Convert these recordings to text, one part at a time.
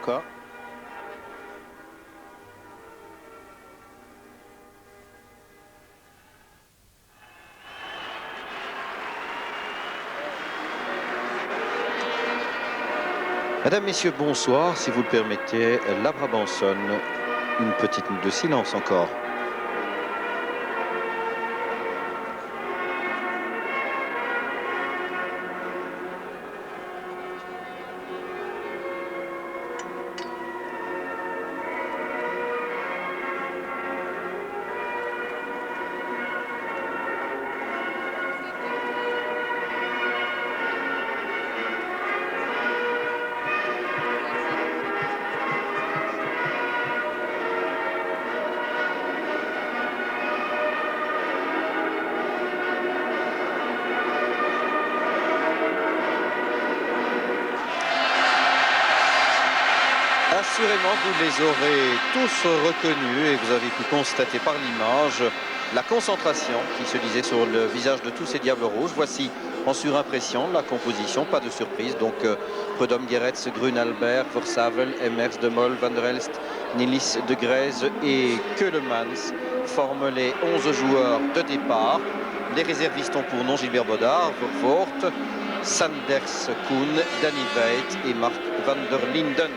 Mallorca. Mesdames, Messieurs, bonsoir. Si vous le permettez, la Brabançonne, une petite minute de silence encore. Assurément, vous les aurez tous reconnus et vous avez pu constater par l'image la concentration qui se lisait sur le visage de tous ces diables rouges. Voici en surimpression la composition, pas de surprise. Donc Prudhomme, Geretz, Grunalbert, Versavel, Emmers, De Mol, Van der Elst, Nilis, De Grèze et Keulemans forment les 11 joueurs de départ. Les réservistes ont pour nom Gilbert Bodard, Vervoort, Sanders Koen, Danny Veit et Mark van der Linden.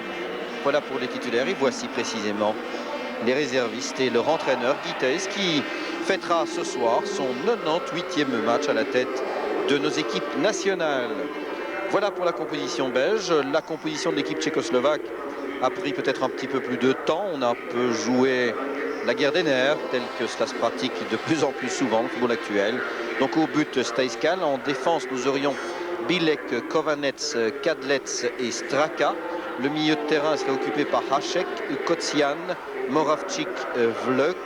Voilà pour les titulaires et voici précisément les réservistes et leur entraîneur Guy Thys qui fêtera ce soir son 98e match à la tête de nos équipes nationales. Voilà pour la composition belge. La composition de l'équipe tchécoslovaque a pris peut-être un petit peu plus de temps. On a un peu joué la guerre des nerfs telle que cela se pratique de plus en plus souvent dans le football actuel. Donc au but Stejskal, en défense nous aurions Bilek, Kovanets, Kadlec et Straka. Le milieu de terrain serait occupé par Hacek, Kotsian, Moravchik, Vlek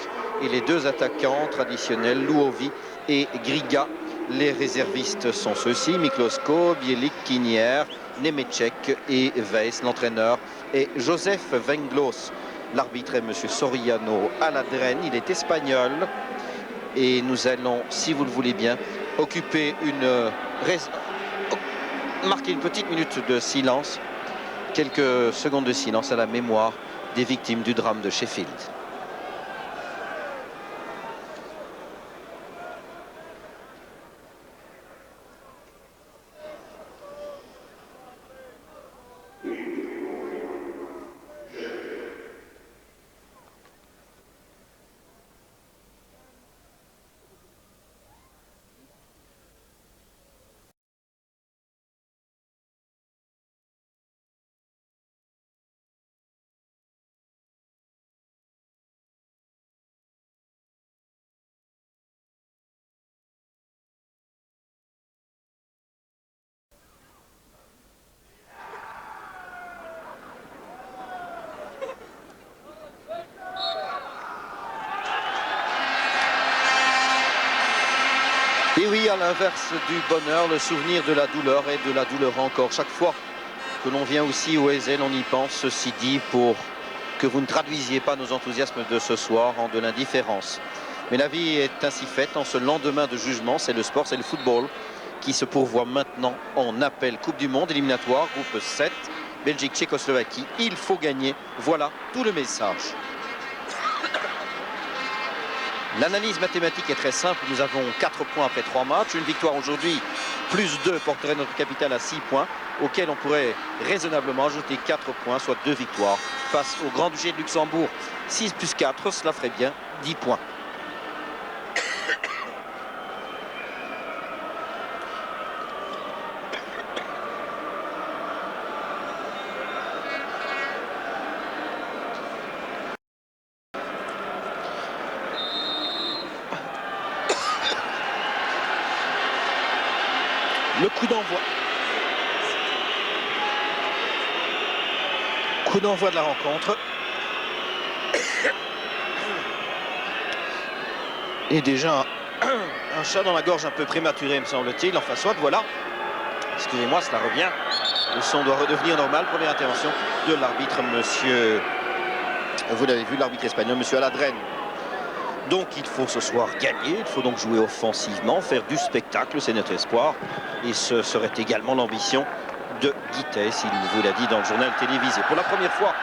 et les deux attaquants traditionnels, Louovi et Griga. Les réservistes sont ceux-ci, Miklosko, Bielik, Kinier, Nemecek et Weiss. L'entraîneur est Joseph Venglos. L'arbitre est M. Soriano Aladren, il est espagnol. Et nous allons, si vous le voulez bien, marquer une petite minute de silence. Quelques secondes de silence à la mémoire des victimes du drame de Sheffield. Et oui, à l'inverse du bonheur, le souvenir de la douleur et de la douleur encore. Chaque fois que l'on vient aussi au Ezel, on y pense, ceci dit, pour que vous ne traduisiez pas nos enthousiasmes de ce soir en de l'indifférence. Mais la vie est ainsi faite, en ce lendemain de jugement, c'est le sport, c'est le football qui se pourvoit maintenant en appel. Coupe du Monde, éliminatoire, groupe 7, Belgique, Tchécoslovaquie, il faut gagner. Voilà tout le message. L'analyse mathématique est très simple. Nous avons 4 points après 3 matchs. Une victoire aujourd'hui, plus 2 porterait notre capital à 6 points, auquel on pourrait raisonnablement ajouter 4 points, soit 2 victoires. Face au Grand-Duché de Luxembourg, 6 plus 4, cela ferait bien 10 points. Le coup d'envoi. Coup d'envoi de la rencontre. Et déjà un chat dans la gorge un peu prématuré, me semble-t-il. Enfin, soit, voilà. Excusez-moi, cela revient. Le son doit redevenir normal. Première intervention de l'arbitre, monsieur... Vous l'avez vu, l'arbitre espagnol, monsieur Aladren. Donc il faut ce soir gagner, il faut donc jouer offensivement, faire du spectacle, c'est notre espoir. Et ce serait également l'ambition de Guitès. Il vous l'a dit dans le journal télévisé. Pour la première fois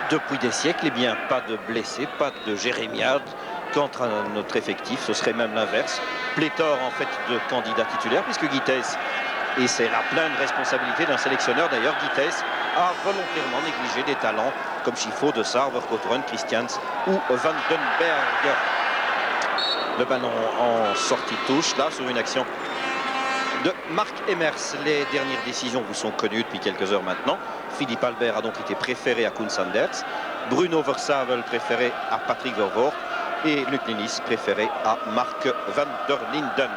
depuis des siècles, eh bien, pas de blessés, pas de jérémiades. Quant à notre effectif, ce serait même l'inverse. Pléthore en fait de candidats titulaires, puisque Guitès, et c'est la pleine responsabilité d'un sélectionneur d'ailleurs, Guitès a volontairement négligé des talents comme Schifo, De Sar, Verkotteren, Christians ou Van den Berg. Le ballon en sortie de touche, là, sur une action de Marc Emers. Les dernières décisions vous sont connues depuis quelques heures maintenant. Philippe Albert a donc été préféré à Koen Sanders. Bruno Versavel préféré à Patrick Vervoort. Et Luc Nilis préféré à Mark van der Linden.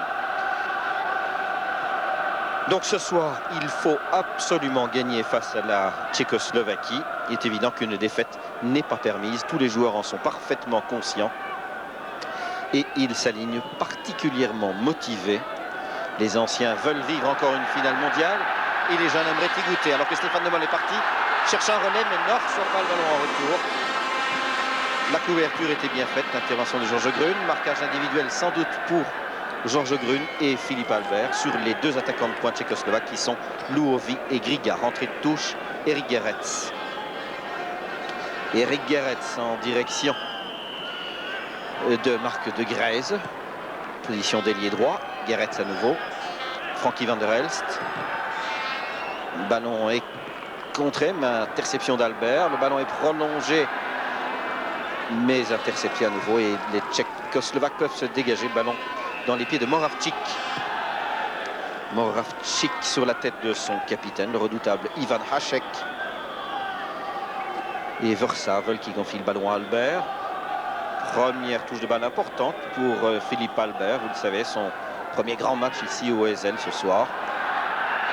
Donc ce soir, il faut absolument gagner face à la Tchécoslovaquie. Il est évident qu'une défaite n'est pas permise. Tous les joueurs en sont parfaitement conscients. Et ils s'alignent particulièrement motivés. Les anciens veulent vivre encore une finale mondiale et les jeunes aimeraient y goûter. Alors que Stéphane de Mol est parti, cherche un relais, mais ne reçoit pas le ballon en retour. La couverture était bien faite, l'intervention de Georges Grune. Marquage individuel sans doute pour Georges Grune et Philippe Albert sur les deux attaquants de pointe tchécoslovaques qui sont Louovi et Griga. Rentrée de touche, Eric Gerets. Eric Gerets en direction de Marc de Grèze. Position d'ailier droit. Gerets à nouveau. Frankie van der Elst. Le ballon est contré, mais interception d'Albert. Le ballon est prolongé, mais intercepté à nouveau. Et les Tchécoslovaques peuvent se dégager. Le ballon dans les pieds de Moravčík. Moravčík sur la tête de son capitaine, le redoutable Ivan Hašek. Et Versavel qui confie le ballon à Albert. Première touche de balle importante pour Philippe Albert. Vous le savez, son premier grand match ici au ESL ce soir.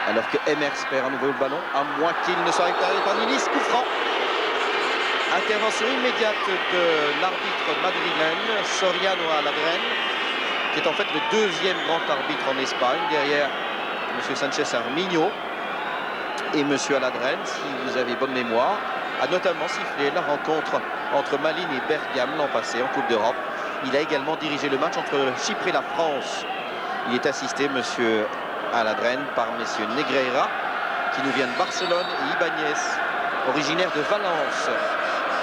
Alors que Emers perd à nouveau le ballon, à moins qu'il ne soit récupéré par Nilis. Coup franc. Intervention immédiate de l'arbitre madrilène, Soriano Aladren, qui est en fait le deuxième grand arbitre en Espagne, derrière M. Sanchez Armiño. Et M. Aladren, si vous avez bonne mémoire, a notamment sifflé la rencontre entre Malines et Bergame l'an passé en Coupe d'Europe. Il a également dirigé le match entre Chypre et la France. Il est assisté, M. Aladren, par M. Negreira, qui nous vient de Barcelone, et Ibanez, originaire de Valence.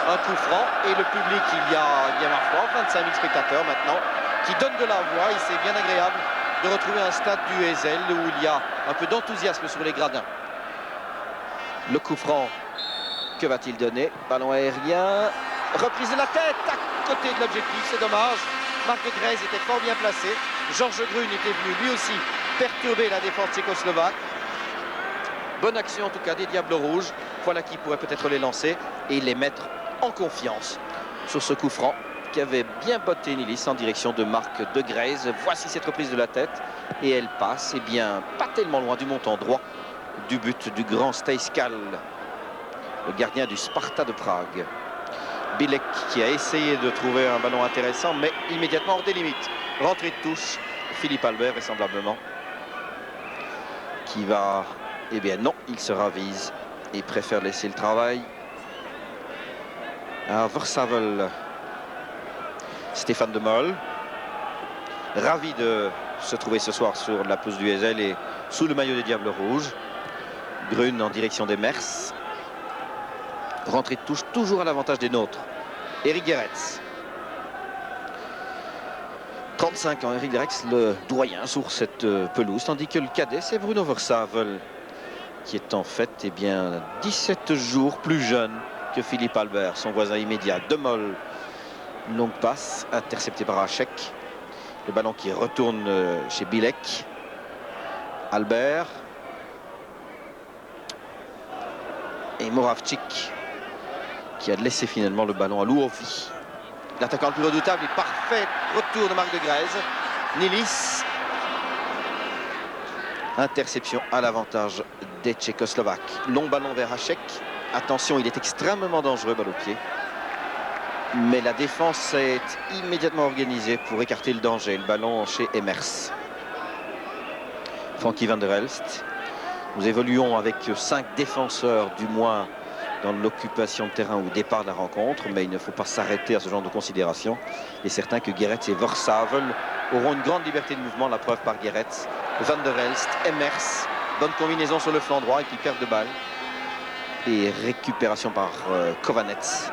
Un coup franc, et le public, il y a ma foi, 25 000 spectateurs maintenant, qui donnent de la voix, et c'est bien agréable de retrouver un stade du ESL où il y a un peu d'enthousiasme sur les gradins. Le coup franc, que va-t-il donner? Ballon aérien, reprise de la tête, à côté de l'objectif, c'est dommage. Marc de Grèze était fort bien placé. Georges Grune était venu lui aussi perturber la défense tchécoslovaque. Bonne action en tout cas des Diables Rouges. Voilà qui pourrait peut-être les lancer et les mettre en confiance sur ce coup franc qui avait bien botté Nilis en direction de Marc de Grèze. Voici cette reprise de la tête et elle passe, et bien pas tellement loin du montant droit du but du grand Stejskal, le gardien du Sparta de Prague. Bilek qui a essayé de trouver un ballon intéressant, mais immédiatement hors des limites. Rentrée de touche, Philippe Albert vraisemblablement, qui va... Eh bien non, il se ravise et préfère laisser le travail à Versavel. Stéphane de Mol, ravi de se trouver ce soir sur la pelouse du ESL et sous le maillot des Diables Rouges. Grune en direction des Mers. Rentrée de touche toujours à l'avantage des nôtres. Eric Gerets. 35 ans, Eric Gerets, le doyen sur cette pelouse, tandis que le cadet, c'est Bruno Versavel, qui est en fait, eh bien, 17 jours plus jeune que Philippe Albert, son voisin immédiat. De Mol, longue passe, interceptée par Hašek. Le ballon qui retourne chez Bilek. Albert. Et Moravčík, qui a laissé finalement le ballon à Louovi. L'attaquant le plus redoutable et parfait retour de Marc de Grèze. Nilis. Interception à l'avantage des Tchécoslovaques. Long ballon vers Hašek. Attention, il est extrêmement dangereux, balle au pied. Mais la défense est immédiatement organisée pour écarter le danger. Le ballon chez Emers. Frankie van der Elst. Nous évoluons avec 5 défenseurs du moins dans l'occupation de terrain au départ de la rencontre, mais il ne faut pas s'arrêter à ce genre de considération. Il est certain que Gerets et Versavel auront une grande liberté de mouvement, la preuve par Gerets, Van der Elst, Emers Bonne combinaison sur le flanc droit et puis perte de balle. Et récupération par Kovanets.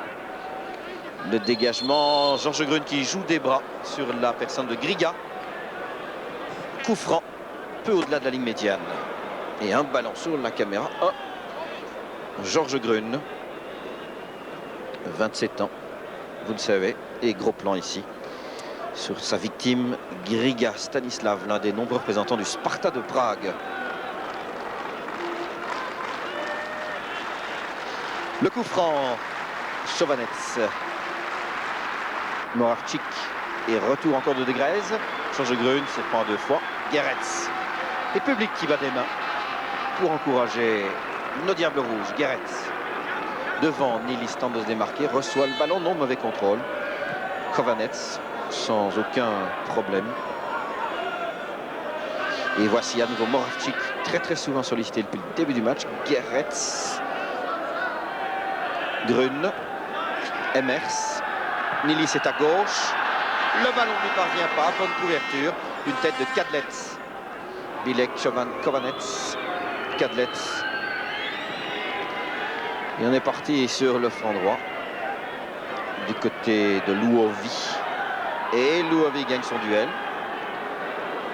Le dégagement, Georges Grune qui joue des bras sur la personne de Griga. Coup franc, peu au-delà de la ligne médiane. Et un ballon sur la caméra. Georges Grune, 27 ans, vous le savez. Et gros plan ici sur sa victime, Griga Stanislav, l'un des nombreux représentants du Sparta de Prague. Le coup franc, Chovanec. Moravchik et retour encore de Degrèze. Georges Grune se prend 2 fois. Guéretz. Et public qui bat des mains pour encourager nos Diables Rouges. Guéretz. Devant, Nilis tente de se démarquer. Reçoit le ballon, non, mauvais contrôle. Kovanets sans aucun problème. Et voici à nouveau Moravchik, très souvent sollicité depuis le début du match. Guéretz. Grune. Emers. Nilis est à gauche. Le ballon ne parvient pas. Bonne couverture. Une tête de Kadlec. Bilek, Kovanets. Kadlec. Et on est parti sur le flanc droit. Du côté de Louovi. Et Louovi gagne son duel.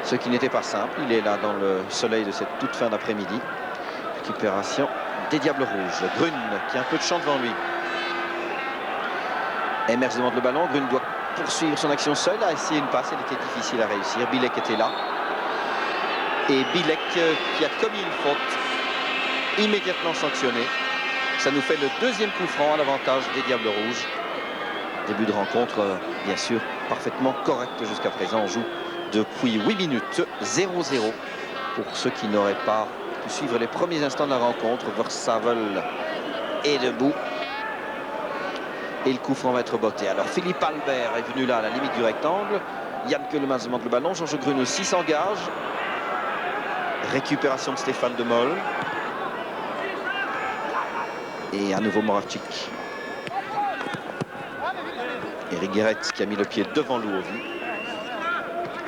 Ce qui n'était pas simple. Il est là dans le soleil de cette toute fin d'après-midi. Récupération des Diables Rouges. Grune qui a un peu de champ devant lui. Emers demande le ballon. Grune doit poursuivre son action seul. A essayé une passe. Elle était difficile à réussir. Bilek était là. Et Bilek qui a commis une faute. Immédiatement sanctionné. Ça nous fait le deuxième coup franc à l'avantage des Diables Rouges. Début de rencontre, bien sûr, parfaitement correct jusqu'à présent. On joue depuis 8 minutes, 0-0. Pour ceux qui n'auraient pas pu suivre les premiers instants de la rencontre, Versavel est debout. Et le coup franc va être botté. Alors Philippe Albert est venu là à la limite du rectangle. Yann Keulemans demande le ballon. Georges Grune aussi s'engage. Récupération de Stéphane de Mol. Et à nouveau Moravchik. Eric Guéretz qui a mis le pied devant Louovi.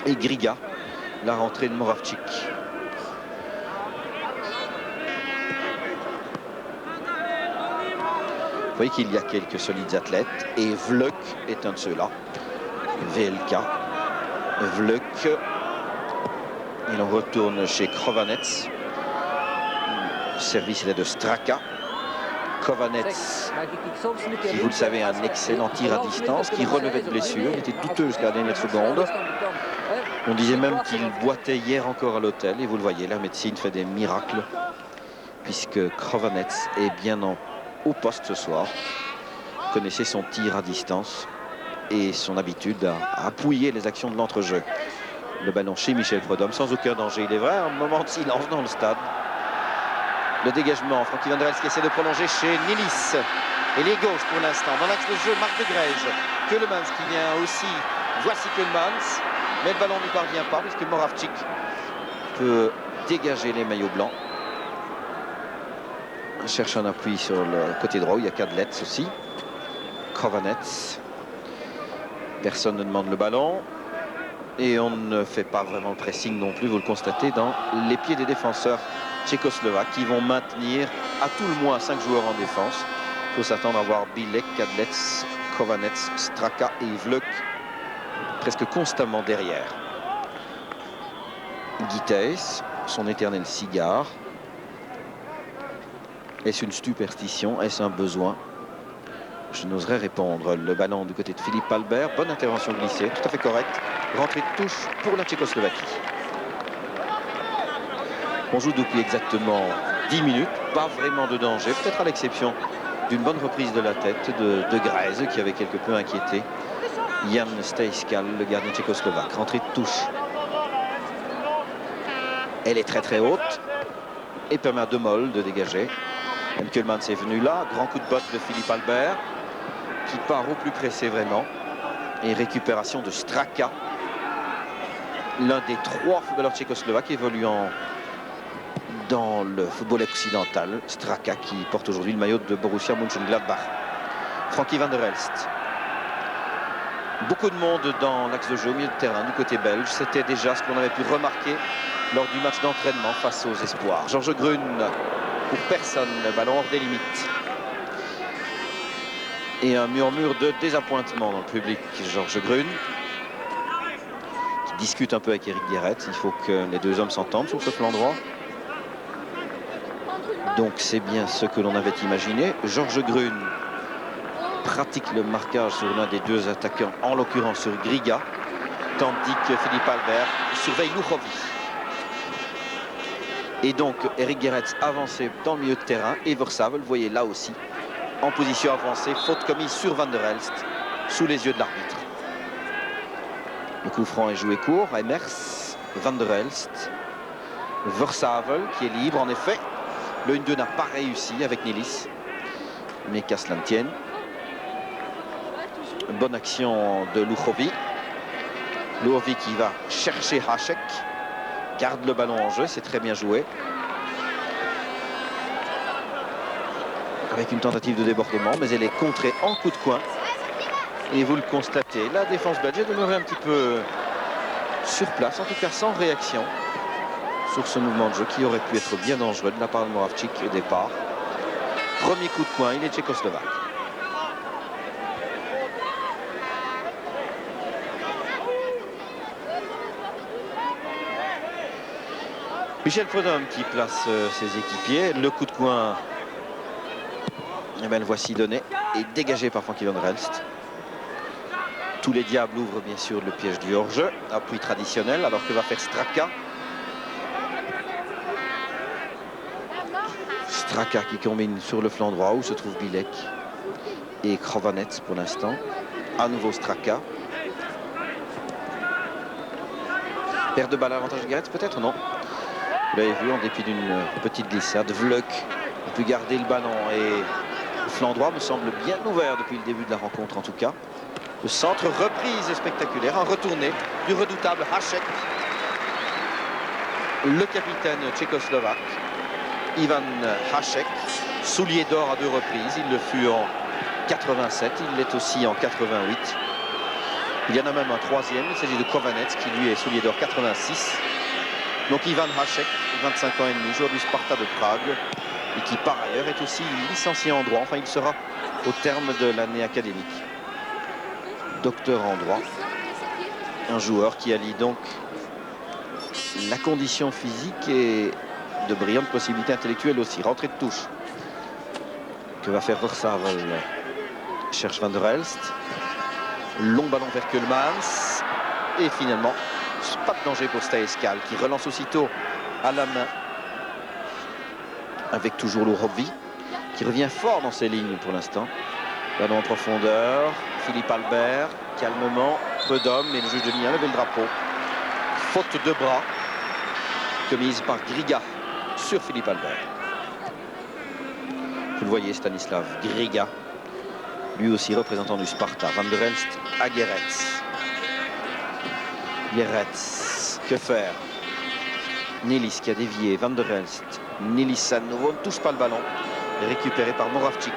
Et Griga, la rentrée de Moravchik. Vous voyez qu'il y a quelques solides athlètes. Et Vluk est un de ceux-là. VLK. Vluk. Et l'on retourne chez Kovanets. Le service est de Straka. Kovanets, qui, vous le savez, un excellent tir à distance, qui relevait de blessure, était douteux jusqu'à la dernière seconde. On disait même qu'il boitait hier encore à l'hôtel, et vous le voyez, la médecine fait des miracles, puisque Kovanets est bien au poste ce soir. Vous connaissez son tir à distance et son habitude à appuyer les actions de l'entrejeu. Le ballon chez Michel Prudhomme, sans aucun danger, il est vrai, un moment de silence dans le stade. Le dégagement, Francky Van der Elst qui essaie de prolonger chez Nilis. Et les gauches pour l'instant. Dans l'axe de jeu, Marc Degrège. Keulemans qui vient aussi. Voici Keulemans. Mais le ballon ne parvient pas puisque Moravchik peut dégager les maillots blancs. On cherche un appui sur le côté droit où il y a Kadlec aussi. Kovanets. Personne ne demande le ballon. Et on ne fait pas vraiment le pressing non plus, vous le constatez, dans les pieds des défenseurs tchécoslovaques qui vont maintenir à tout le moins 5 joueurs en défense. Il faut s'attendre à voir Bilek, Kadlec, Kovanets, Straka et Vluk presque constamment derrière. Guitaes, son éternel cigare. Est-ce une superstition? Est-ce un besoin? Je n'oserais répondre. Le ballon du côté de Philippe Albert. Bonne intervention glissée, tout à fait correcte. Rentrée de touche pour la Tchécoslovaquie. On joue depuis exactement 10 minutes. Pas vraiment de danger, peut-être à l'exception d'une bonne reprise de la tête de Grèze qui avait quelque peu inquiété Jan Stejskal, le gardien tchécoslovaque. Rentrée de touche. Elle est très haute et permet à De Mol de dégager. Keulemans est venu là. Grand coup de botte de Philippe Albert qui part au plus pressé vraiment. Et récupération de Straka. L'un des 3 footballeurs tchécoslovaques évoluant dans le football occidental. Straka qui porte aujourd'hui le maillot de Borussia Mönchengladbach. Francky Van der Elst. Beaucoup de monde dans l'axe de jeu au milieu de terrain du côté belge. C'était déjà ce qu'on avait pu remarquer lors du match d'entraînement face aux espoirs. Georges Grune pour personne, le ballon hors des limites. Et un murmure de désappointement dans le public. Georges Grune qui discute un peu avec Eric Guéret. Il faut que les deux hommes s'entendent sur ce flanc droit. Donc c'est bien ce que l'on avait imaginé. Georges Grune pratique le marquage sur l'un des deux attaquants, en l'occurrence sur Griga, tandis que Philippe Albert surveille Louchovi. Et donc Eric Guéret avancé dans le milieu de terrain et Versave, le voyez là aussi, en position avancée, faute commise sur Van der Elst, sous les yeux de l'arbitre. Le coup franc est joué court, Emers, Van der Elst, Versave qui est libre en effet. Le 1-2 n'a pas réussi avec Nilis, mais qu'à cela ne tienne. Bonne action de Louchovi. Louchovi qui va chercher Hachek, garde le ballon en jeu, c'est très bien joué. Avec une tentative de débordement, mais elle est contrée en coup de coin. Et vous le constatez, la défense belge est demeurée un petit peu sur place, en tout cas sans réaction sur ce mouvement de jeu qui aurait pu être bien dangereux de la part de Moravcik au départ. Premier coup de coin, il est tchécoslovaque. Michel Frodom qui place ses équipiers. Le coup de coin, eh bien, le voici donné et dégagé par Frankie Van der Elst. Tous les diables ouvrent bien sûr le piège du hors-jeu, appui traditionnel, alors que va faire Straka. Straka qui combine sur le flanc droit où se trouve Bilek et Krovanets pour l'instant. À nouveau Straka. Perte de balle à l'avantage de Guéret, peut-être non. Vous l'avez vu, en dépit d'une petite glissade, Vleuk a pu garder le ballon et le flanc droit me semble bien ouvert depuis le début de la rencontre en tout cas. Le centre, reprise spectaculaire, un retourné du redoutable Hachek. Le capitaine tchécoslovaque, Ivan Hachek, soulier d'or à 2 reprises. Il le fut en 87, il l'est aussi en 88. Il y en a même un troisième, il s'agit de Kovanec qui lui est soulier d'or 86. Donc Ivan Hachek, 25 ans et demi, joueur du Sparta de Prague et qui par ailleurs est aussi licencié en droit. Enfin, il sera au terme de l'année académique. Docteur en droit. Un joueur qui allie donc la condition physique et de brillantes possibilités intellectuelles aussi. Rentrée de touche. Que va faire Versavel? Cherche Van der Elst. Long ballon vers Keulemans. Et finalement, pas de danger pour Staescal qui relance aussitôt à la main. Avec toujours Louchovi qui revient fort dans ses lignes pour l'instant. Ballon en profondeur. Philippe Albert, calmement. Peu d'hommes, mais le juge de ligne a levé le drapeau. Faute de bras commise par Griga sur Philippe Albert. Vous le voyez, Stanislav Griga, lui aussi représentant du Sparta. Van der Elst à Guéretz. Guéretz, que faire? Nilis qui a dévié, Van der Elst. Nilis à nouveau ne touche pas le ballon. Récupéré par Moravcik.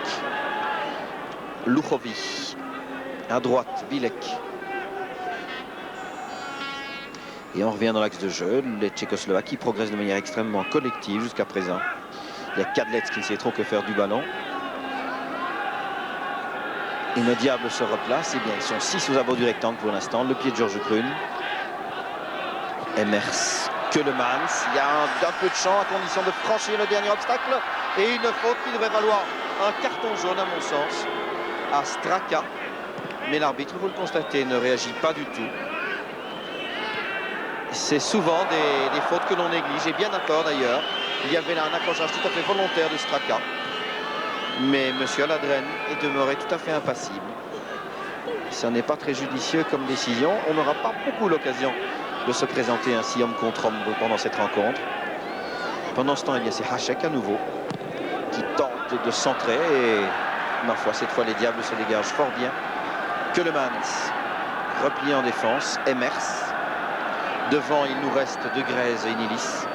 Louchovi. À droite, Bilek. Et on revient dans l'axe de jeu. Les Tchécoslovaques qui progressent de manière extrêmement collective jusqu'à présent. Il y a Kadlec qui ne sait trop que faire du ballon. Et nos diables se replacent. Eh bien, ils sont 6 aux abords du rectangle pour l'instant. Le pied de Georges Grune. Emers, Keulemans. Il y a un peu de champ à condition de franchir le dernier obstacle. Et une faute qui devrait valoir un carton jaune à mon sens à Straka. Mais l'arbitre, vous le constatez, ne réagit pas du tout. C'est souvent des fautes que l'on néglige, et bien d'accord d'ailleurs. Il y avait là un accrochage tout à fait volontaire de Straka. Mais M. Aladren est demeuré tout à fait impassible. Ce n'est pas très judicieux comme décision. On n'aura pas beaucoup l'occasion de se présenter ainsi homme contre homme pendant cette rencontre. Pendant ce temps, il y a ces Hachek à nouveau qui tentent de centrer et ma foi, cette fois les diables se dégagent fort bien. Keulemans, replié en défense. Emers. Devant, il nous reste De Grez et Nilis.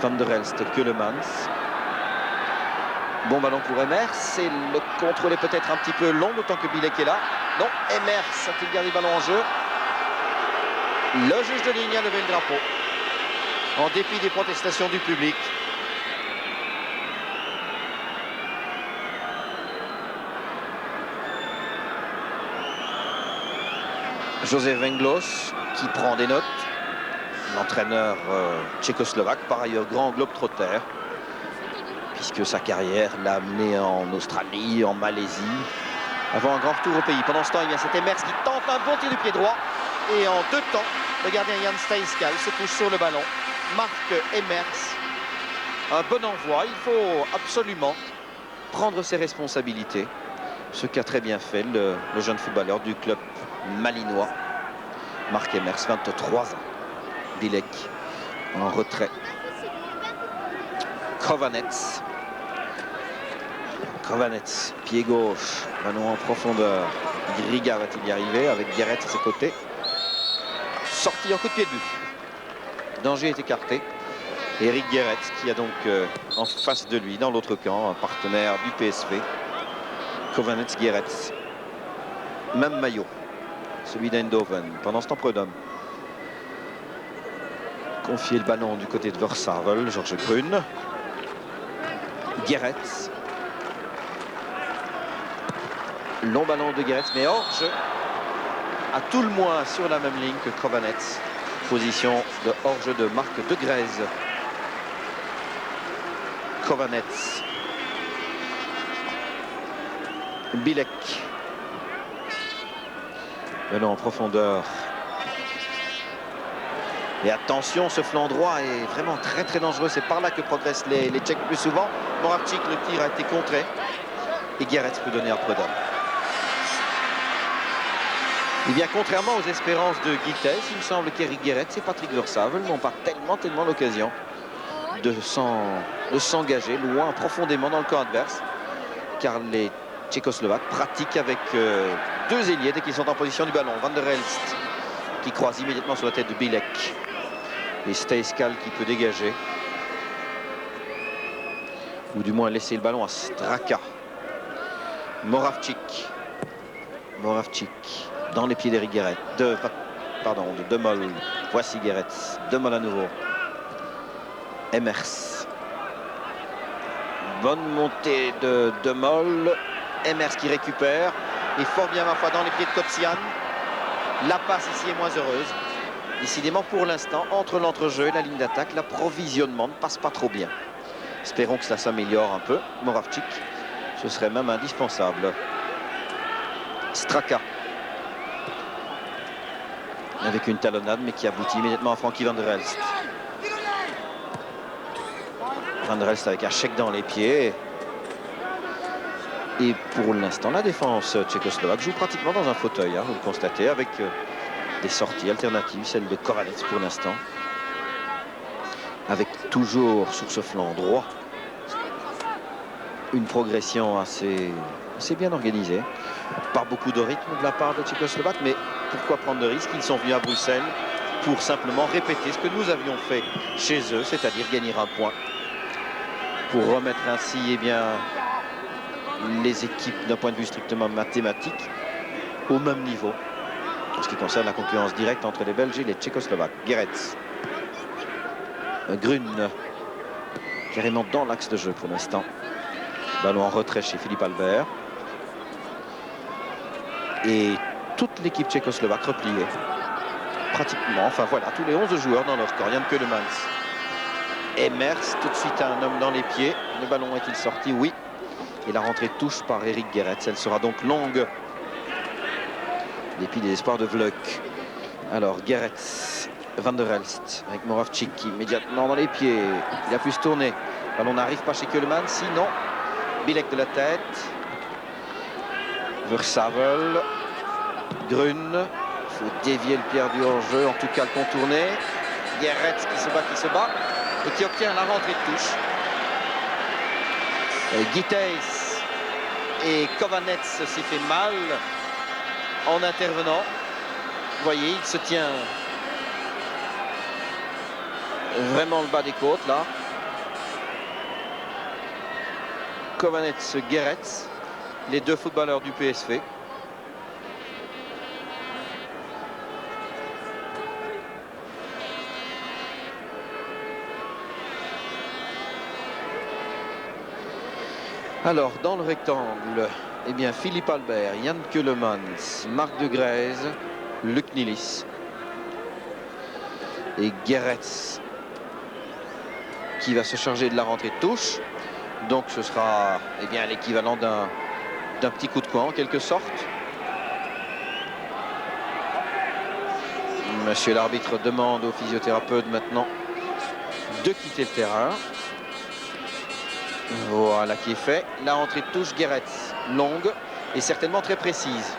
Van der Elst, Keulemans. Bon ballon pour Emers, et le contrôle est peut-être un petit peu long, d'autant que Bilek est là. Non, Emers a-t-il gardé le ballon en jeu? Le juge de ligne a levé le drapeau, en dépit des protestations du public. Josef Venglos qui prend des notes. L'entraîneur tchécoslovaque, par ailleurs grand globe-trotter, puisque sa carrière l'a amené en Australie, en Malaisie, avant un grand retour au pays. Pendant ce temps, il y a cet Emers qui tente un bon tir du pied droit. Et en 2 temps, le gardien Jan Steiskal se couche sur le ballon, marque Emers. Un bon envoi, il faut absolument prendre ses responsabilités. Ce qu'a très bien fait le jeune footballeur du club malinois, Marc Emers, 23 ans. Bilek en retrait. Krovanec. Krovanec, pied gauche, ballon en profondeur. Griga va-t-il y arriver avec Guéret à ses côtés? Sorti en coup de pied de but. Danger est écarté. Eric Guéret qui a donc en face de lui, dans l'autre camp, un partenaire du PSV. Krovanec, Guéret. Même maillot. Celui d'Eindhoven. Pendant ce temps, Prudhomme confier le ballon du côté de Versavel, Georges Grun. Guéret. Long ballon de Guéret, mais hors-jeu. À tout le moins sur la même ligne que Krovanec. Position de hors-jeu de Marc de Grèze. Krovanec. Bilek. Ballon en profondeur. Et attention, ce flanc droit est vraiment très très dangereux. C'est par là que progressent les Tchèques plus souvent. Moravčík, le tir a été contré. Et Guéret peut donner à Prudhomme. Eh bien, contrairement aux espérances de Guitès, il me semble qu'Eric Guéret et Patrick Versavel n'ont pas tellement l'occasion de s'engager loin, profondément dans le camp adverse. Car les Tchécoslovaques pratiquent avec 2 ailiers dès qu'ils sont en position du ballon. Van der Elst qui croise immédiatement sur la tête de Bilek. Et Steiskal qui peut dégager. Ou du moins laisser le ballon à Straka. Moravčík. Moravčík dans les pieds d'Eric Guéret. De Demol. Voici Guéret. Demol à nouveau. Emers. Bonne montée de Demol. Emers qui récupère. Et fort bien ma foi dans les pieds de Kocian. La passe ici est moins heureuse. Décidément pour l'instant, entre l'entrejeu et la ligne d'attaque, l'approvisionnement ne passe pas trop bien. Espérons que cela s'améliore un peu. Moravčík, ce serait même indispensable. Straka. Avec une talonnade, mais qui aboutit immédiatement à Frankie Van der Elst. Van der Elst avec un chèque dans les pieds. Et pour l'instant, la défense tchécoslovaque joue pratiquement dans un fauteuil, hein, vous le constatez, avec des sorties alternatives, celle de Krovanec pour l'instant. Avec toujours sur ce flanc droit une progression assez bien organisée. Pas beaucoup de rythme de la part des Tchécoslovaques, mais pourquoi prendre de risques? Ils sont venus à Bruxelles pour simplement répéter ce que nous avions fait chez eux, c'est-à-dire gagner un point. Pour remettre ainsi, eh bien, les équipes d'un point de vue strictement mathématique au même niveau en ce qui concerne la concurrence directe entre les Belges et les Tchécoslovaques. Guéret. Grun carrément dans l'axe de jeu pour l'instant. Ballon en retrait chez Philippe Albert. Et toute l'équipe tchécoslovaque repliée. Pratiquement, enfin voilà, tous les 11 joueurs dans leur corps. Jan Keulemans. Emers, tout de suite un homme dans les pieds. Le ballon est-il sorti? Oui. Et la rentrée touche par Eric Guéret. Elle sera donc longue. Dépit des espoirs de Vluk. Alors Guéret, Van der Elst avec Moravčík qui immédiatement dans les pieds. Il a pu se tourner. Le ballon n'arrive pas chez Keulemans. Sinon, Bilek de la tête. Versavel. Grun. Il faut dévier le pierre du hors-jeu, en tout cas le contourner. Guéret qui se bat et qui obtient la rentrée de touche. Guitès et Kovanec s'y fait mal en intervenant. Vous voyez, il se tient vraiment le bas des côtes là. Kovanec-Geretz, les deux footballeurs du PSV. Alors, dans le rectangle, eh bien, Philippe Albert, Jan Keulemans, Marc de Grèze, Luc Nilis et Geretz qui va se charger de la rentrée de touche. Donc ce sera eh bien l'équivalent d'un petit coup de coin en quelque sorte. Monsieur l'arbitre demande au physiothérapeute maintenant de quitter le terrain. Voilà qui est fait. La rentrée de touche, Geretz, longue et certainement très précise.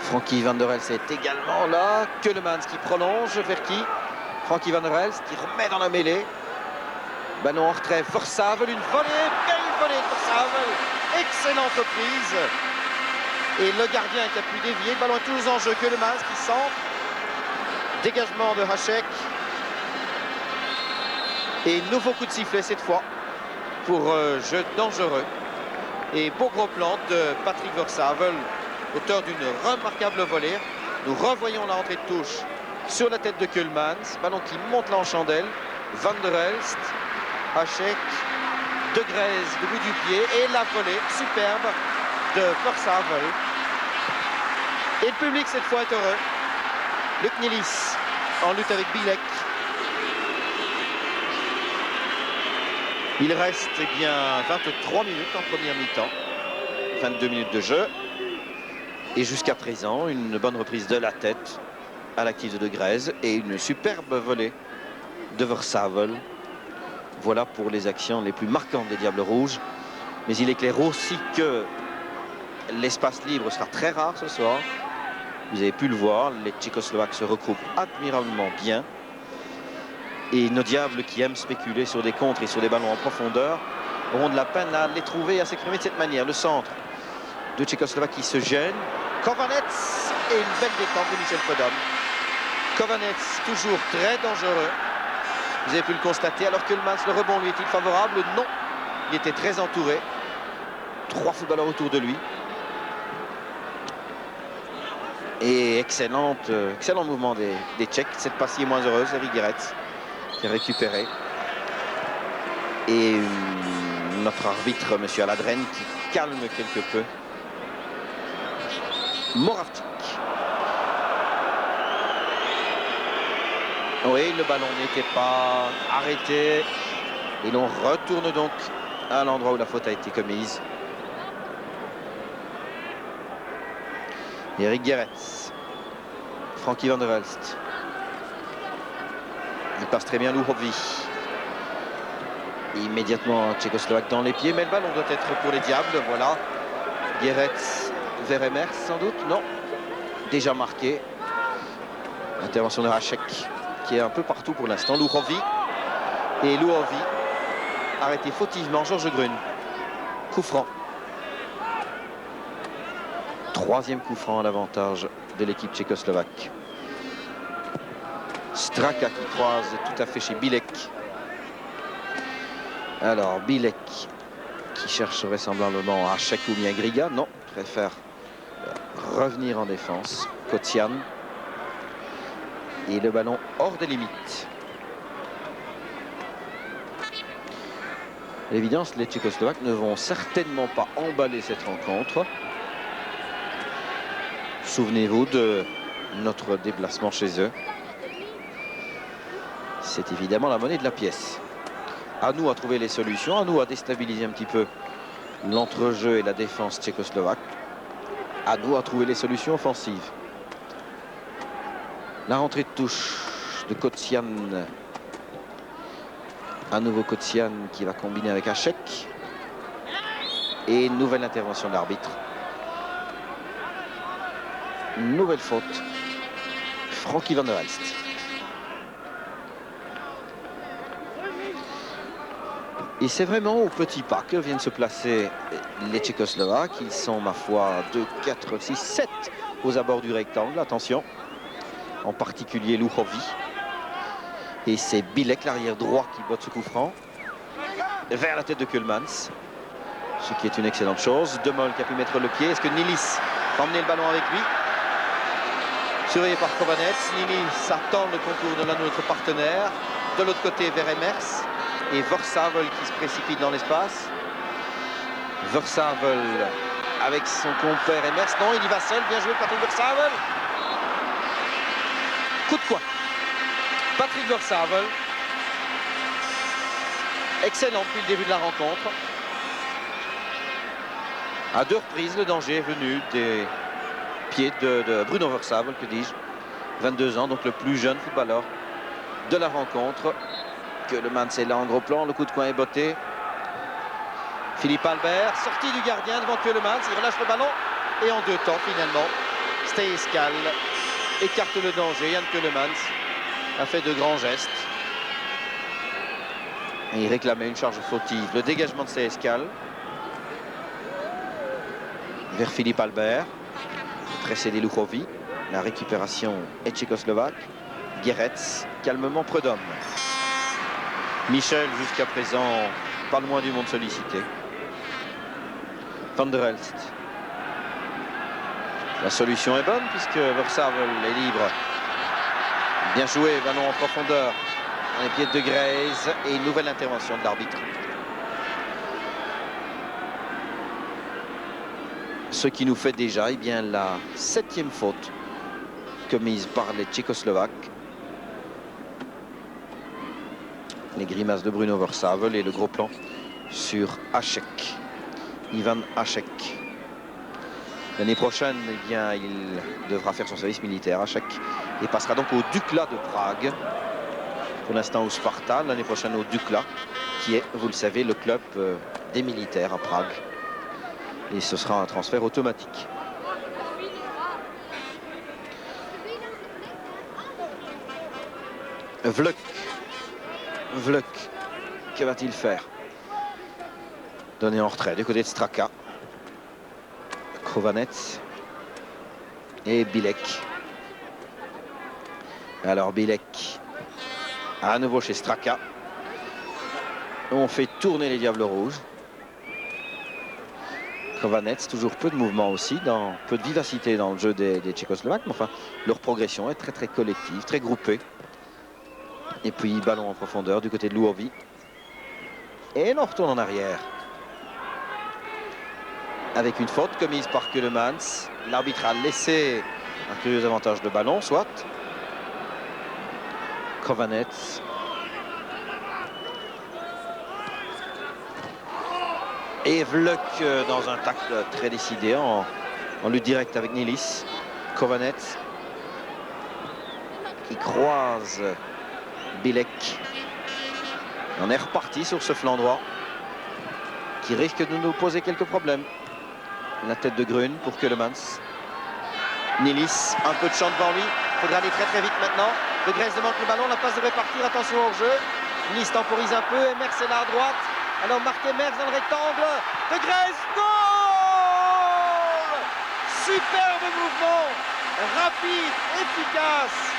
Frankie van der Elst est également là. Keulemans qui prolonge vers qui? Frankie van der Elst qui remet dans la mêlée. Ballon en retrait, Versavel, une volée, belle volée de Versavel. Excellente reprise. Et le gardien qui a pu dévier. Le ballon est toujours en jeu. Keulemans qui centre. Dégagement de Hachek. Et nouveau coup de sifflet cette fois pour jeu dangereux. Et beau gros plan de Patrick Versavel, auteur d'une remarquable volée. Nous revoyons la rentrée de touche sur la tête de Keulemans. Ballon qui monte là en chandelle. Van der Elst, Hachek, de Grèze, du bout du pied. Et la volée superbe de Versavel. Et le public cette fois est heureux. Luc Nilis en lutte avec Bilek. Il reste eh bien 23 minutes en première mi-temps, 22 minutes de jeu. Et jusqu'à présent, une bonne reprise de la tête à l'actif de Grèze et une superbe volée de Versavel. Voilà pour les actions les plus marquantes des Diables Rouges. Mais il est clair aussi que l'espace libre sera très rare ce soir. Vous avez pu le voir, les Tchécoslovaques se regroupent admirablement bien. Et nos Diables qui aiment spéculer sur des contres et sur des ballons en profondeur auront de la peine à les trouver et à s'exprimer de cette manière. Le centre de Tchécoslovaquie se gêne. Kovanec et une belle détente de Michel Prudhomme. Kovanec toujours très dangereux. Vous avez pu le constater. Alors que le rebond lui est-il favorable? Non. Il était très entouré. 3 footballeurs autour de lui. Et excellent mouvement des Tchèques. Cette passe est moins heureuse avec Geretz qui a récupéré. Et notre arbitre, M. Aladren, qui calme quelque peu Moravcik. Oui, le ballon n'était pas arrêté. Et l'on retourne donc à l'endroit où la faute a été commise. Eric Geretz. Frankie van der Elst. Il passe très bien Louhovi. Immédiatement Tchécoslovaque dans les pieds, mais le ballon doit être pour les Diables. Voilà. Geretz vers Emers sans doute. Non. Déjà marqué. Intervention de Hachek qui est un peu partout pour l'instant. Louhovi. Et Louhovi arrêté fautivement. Georges Grun. Coup franc. 3e coup franc à l'avantage de l'équipe tchécoslovaque. Straka qui croise tout à fait chez Bilek. Alors Bilek qui cherche vraisemblablement Hachek ou bien Griga. Non, préfère revenir en défense. Kotsian. Et le ballon hors des limites. À l'évidence, les Tchécoslovaques ne vont certainement pas emballer cette rencontre. Souvenez-vous de notre déplacement chez eux. C'est évidemment la monnaie de la pièce. À nous à trouver les solutions, à nous à déstabiliser un petit peu l'entrejeu et la défense tchécoslovaque. À nous à trouver les solutions offensives. La rentrée de touche de Kotsian. Un nouveau Kotsian qui va combiner avec Hachek. Et une nouvelle intervention de l'arbitre. Nouvelle faute. Frankie van der Elst. Et c'est vraiment au petit pas que viennent se placer les Tchécoslovaques. Ils sont, ma foi, 2, 4, 6, 7 aux abords du rectangle. Attention. En particulier Louhovi. Et c'est Bilek, l'arrière droit, qui botte ce coup franc. vers la tête de Keulemans, ce qui est une excellente chose. De Mol qui a pu mettre le pied. Est-ce que Nilis va emmener le ballon avec lui? Surveillé par Kovanets. Nilis attend le concours de l'un de notre partenaire. De l'autre côté, vers Emers. Et Versavel qui se précipite dans l'espace. Versavel avec son compère Emers. Non, il y va seul. Bien joué, Patrick Versavel. Coup de quoi? Patrick Versavel. Excellent depuis le début de la rencontre. À 2 reprises, le danger est venu des pieds de Bruno Versavel, que dis-je. 22 ans, donc le plus jeune footballeur de la rencontre. Keulemans est là en gros plan. Le coup de coin est botté. Philippe Albert, sorti du gardien devant Keulemans. Il relâche le ballon. Et en 2 temps, finalement, Stejskal écarte le danger. Jan Keulemans a fait de grands gestes. Et il réclamait une charge fautive. Le dégagement de Stejskal vers Philippe Albert. Précédé Luchovi. La récupération est tchécoslovaque. Guéretz, calmement Prudhomme. Michel, jusqu'à présent, pas le moins du monde sollicité. Van der Elst. La solution est bonne puisque Versavel est libre. Bien joué, ballon en profondeur. Dans les pieds de Grey's et une nouvelle intervention de l'arbitre. Ce qui nous fait déjà la 7e faute commise par les Tchécoslovaques. Les grimaces de Bruno Versavel et le gros plan sur Hašek. Ivan Hašek. L'année prochaine, il devra faire son service militaire, Hašek, et passera donc au Dukla de Prague. Pour l'instant au Sparta, l'année prochaine au Dukla, qui est, vous le savez, le club des militaires à Prague. Et ce sera un transfert automatique. Vluk. Vluk. Que va-t-il faire? Donné en retrait du côté de Straka. Kovanets. Et Bilek. Alors Bilek. À nouveau chez Straka. On fait tourner les Diables Rouges. Kovanets, toujours peu de mouvement aussi, peu de vivacité dans le jeu des Tchécoslovaques. Mais enfin, leur progression est très collective, très groupée. Et puis ballon en profondeur du côté de Luovi. Et l'on retourne en arrière. Avec une faute commise par Keulemans. L'arbitre a laissé un curieux avantage de ballon, soit. Kovanets. Et Vluk dans un tacle très décidé en lutte directe avec Nilis. Kovanets qui croise Bilek. On est reparti sur ce flanc droit qui risque de nous poser quelques problèmes. La tête de Grune pour Keulemans. Nilis, un peu de champ devant lui. Il faudra aller très vite maintenant. De Grey's demande le ballon, la passe devrait partir. Attention au jeu. Nilis temporise un peu. Emers est là à droite. Alors Marc Emers dans le rectangle. De Grey's, goal! Superbe mouvement. Rapide, efficace.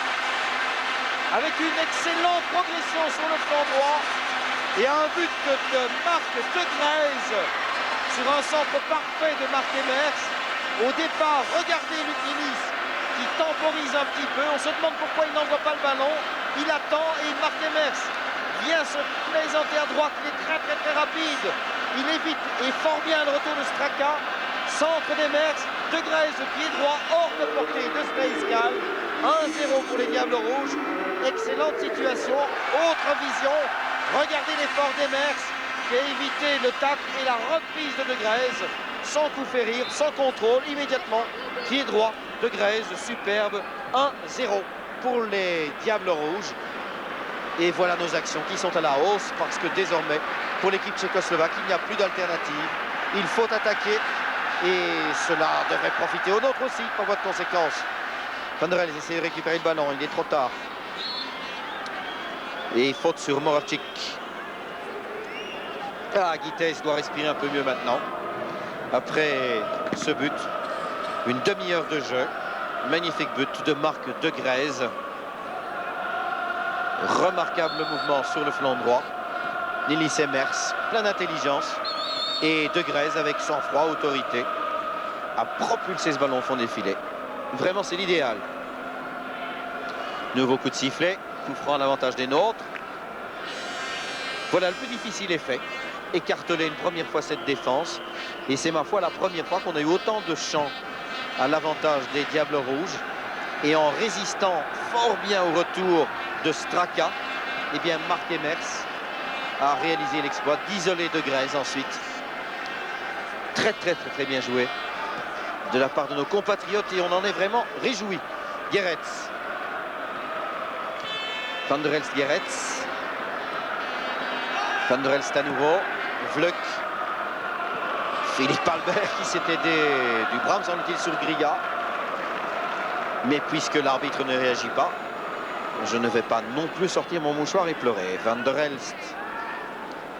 Avec une excellente progression sur le flanc droit. Et un but de Marc de Grey's sur un centre parfait de Marc Emers. Au départ, regardez Luc Nilis qui temporise un petit peu. On se demande pourquoi il n'envoie pas le ballon. Il attend et Marc Emers vient se présenter à droite. Il est très rapide. Il évite et fort bien le retour de Straka. Centre d'Emers. De Grey's, pied droit hors de portée de Stejskal. 1-0 pour les Diables Rouges. Excellente situation. Autre vision. Regardez l'effort d'Emers qui a évité le tacle et la reprise de Grey's. Sans coup férir, sans contrôle, immédiatement. Pied droit de Grey's, superbe. 1-0 pour les Diables Rouges. Et voilà nos actions qui sont à la hausse parce que désormais, pour l'équipe tchécoslovaque, il n'y a plus d'alternative. Il faut attaquer et cela devrait profiter aux nôtres aussi par voie de conséquence. Van der Elst essaie de récupérer le ballon, il est trop tard. Et faute sur Moravcik. Guitès doit respirer un peu mieux maintenant. Après ce but, une demi-heure de jeu. Magnifique but de Marc de Grey's. Remarquable mouvement sur le flanc droit. Nili Semers, plein d'intelligence. Et De Grez, avec sang-froid, autorité, a propulsé ce ballon au fond des filets. Vraiment, c'est l'idéal. Nouveau coup de sifflet, coup franc à l'avantage des nôtres. Voilà, le plus difficile est fait. Écarteler une première fois cette défense. Et c'est ma foi la première fois qu'on a eu autant de champs à l'avantage des Diables Rouges. Et en résistant fort bien au retour de Straka, eh bien Marc Emers a réalisé l'exploit d'isoler De Grez ensuite. Très bien joué de la part de nos compatriotes et on en est vraiment réjouis. Geretz. Van der Elst, Geretz. Van der Elst à nouveau. Vleuk. Philippe Albert qui s'est aidé du Brahms en utile sur Grilla. Mais puisque l'arbitre ne réagit pas, je ne vais pas non plus sortir mon mouchoir et pleurer. Van der Elst.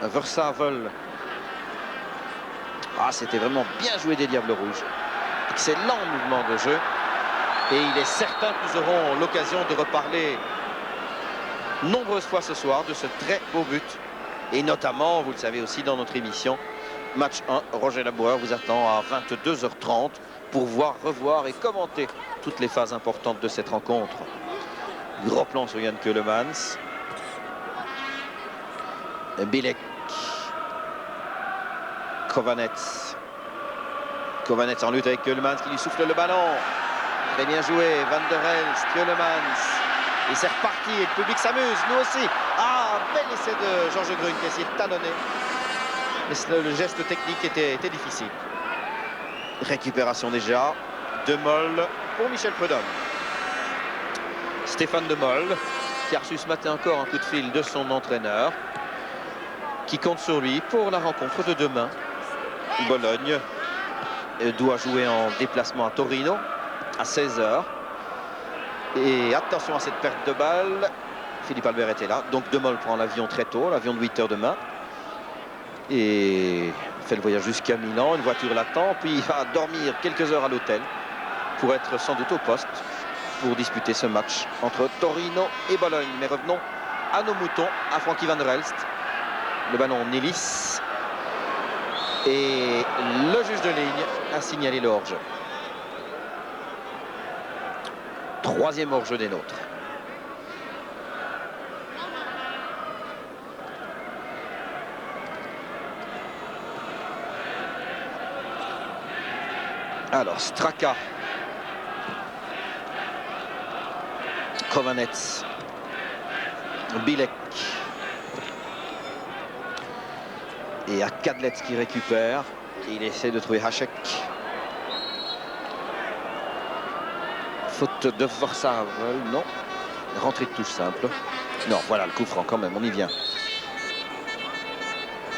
Versavel. Ah, c'était vraiment bien joué des Diables Rouges. Excellent mouvement de jeu. Et il est certain que nous aurons l'occasion de reparler nombreuses fois ce soir de ce très beau but. Et notamment, vous le savez aussi dans notre émission, match 1, Roger Laboueur vous attend à 22h30 pour revoir et commenter toutes les phases importantes de cette rencontre. Gros plan sur Jan Keulemans. Bilek. Kovanets. Kovanets en lutte avec Keulemans qui lui souffle le ballon. Très bien joué, Van der Elst, Keulemans. Et c'est reparti et le public s'amuse, nous aussi. Ah, bel essai de Georges Grune qui a essayé de talonner. Mais le geste technique était difficile. Récupération déjà. De Mol pour Michel Prudhomme. Stéphane De Mol qui a reçu ce matin encore un coup de fil de son entraîneur qui compte sur lui pour la rencontre de demain. Bologne doit jouer en déplacement à Torino à 16h. Et attention à cette perte de balle. Philippe Albert était là. Donc De Mol prend l'avion très tôt, l'avion de 8h demain. Et fait le voyage jusqu'à Milan. Une voiture l'attend. Puis il va dormir quelques heures à l'hôtel pour être sans doute au poste pour disputer ce match entre Torino et Bologne. Mais revenons à nos moutons, à Frankie Van der Elst. Le ballon Nélis. Et le juge de ligne a signalé le hors-jeu. Troisième hors-jeu des nôtres. Alors, Straka. Kovanets. Bilek. Et à Kadlec qui récupère. Et il essaie de trouver Hachek. Faute de Versavel, non. Rentrée de touche simple. Non, voilà le coup franc quand même, on y vient.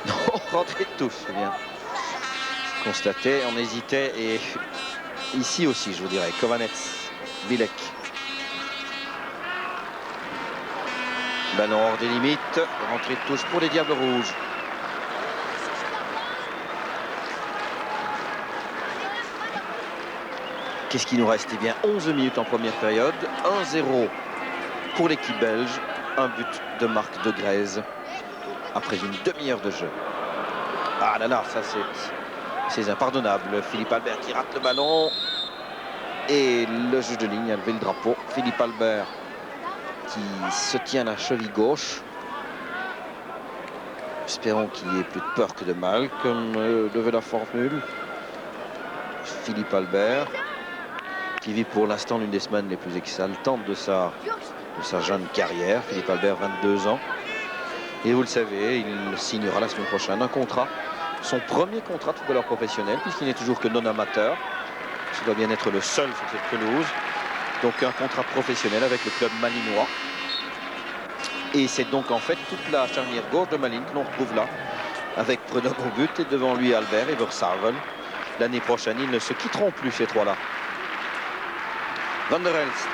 Non, rentrée de touche, c'est bien. Constaté, on hésitait et ici aussi, je vous dirais. Kovanets, Bilek. Ballon hors des limites. Rentrée de touche pour les Diables Rouges. Qu'est-ce qui nous reste? Eh bien, 11 minutes en première période. 1-0 pour l'équipe belge. Un but de Marc De Grez après une demi-heure de jeu. Ah là là, ça c'est impardonnable. Philippe Albert qui rate le ballon. Et le juge de ligne a levé le drapeau. Philippe Albert qui se tient la cheville gauche. Espérons qu'il y ait plus de peur que de mal, comme devait la formule. Philippe Albert qui vit pour l'instant l'une des semaines les plus exaltantes de sa jeune carrière. Philippe Albert, 22 ans. Et vous le savez, il signera la semaine prochaine un contrat, son premier contrat de footballeur professionnel, puisqu'il n'est toujours que non amateur. Ce doit bien être le seul sur cette pelouse. Donc un contrat professionnel avec le club malinois. Et c'est donc en fait toute la charnière gauche de Malines que l'on retrouve là, avec Prudhomme au but et devant lui Albert et Versavel. L'année prochaine, ils ne se quitteront plus ces trois-là. Van der Elst.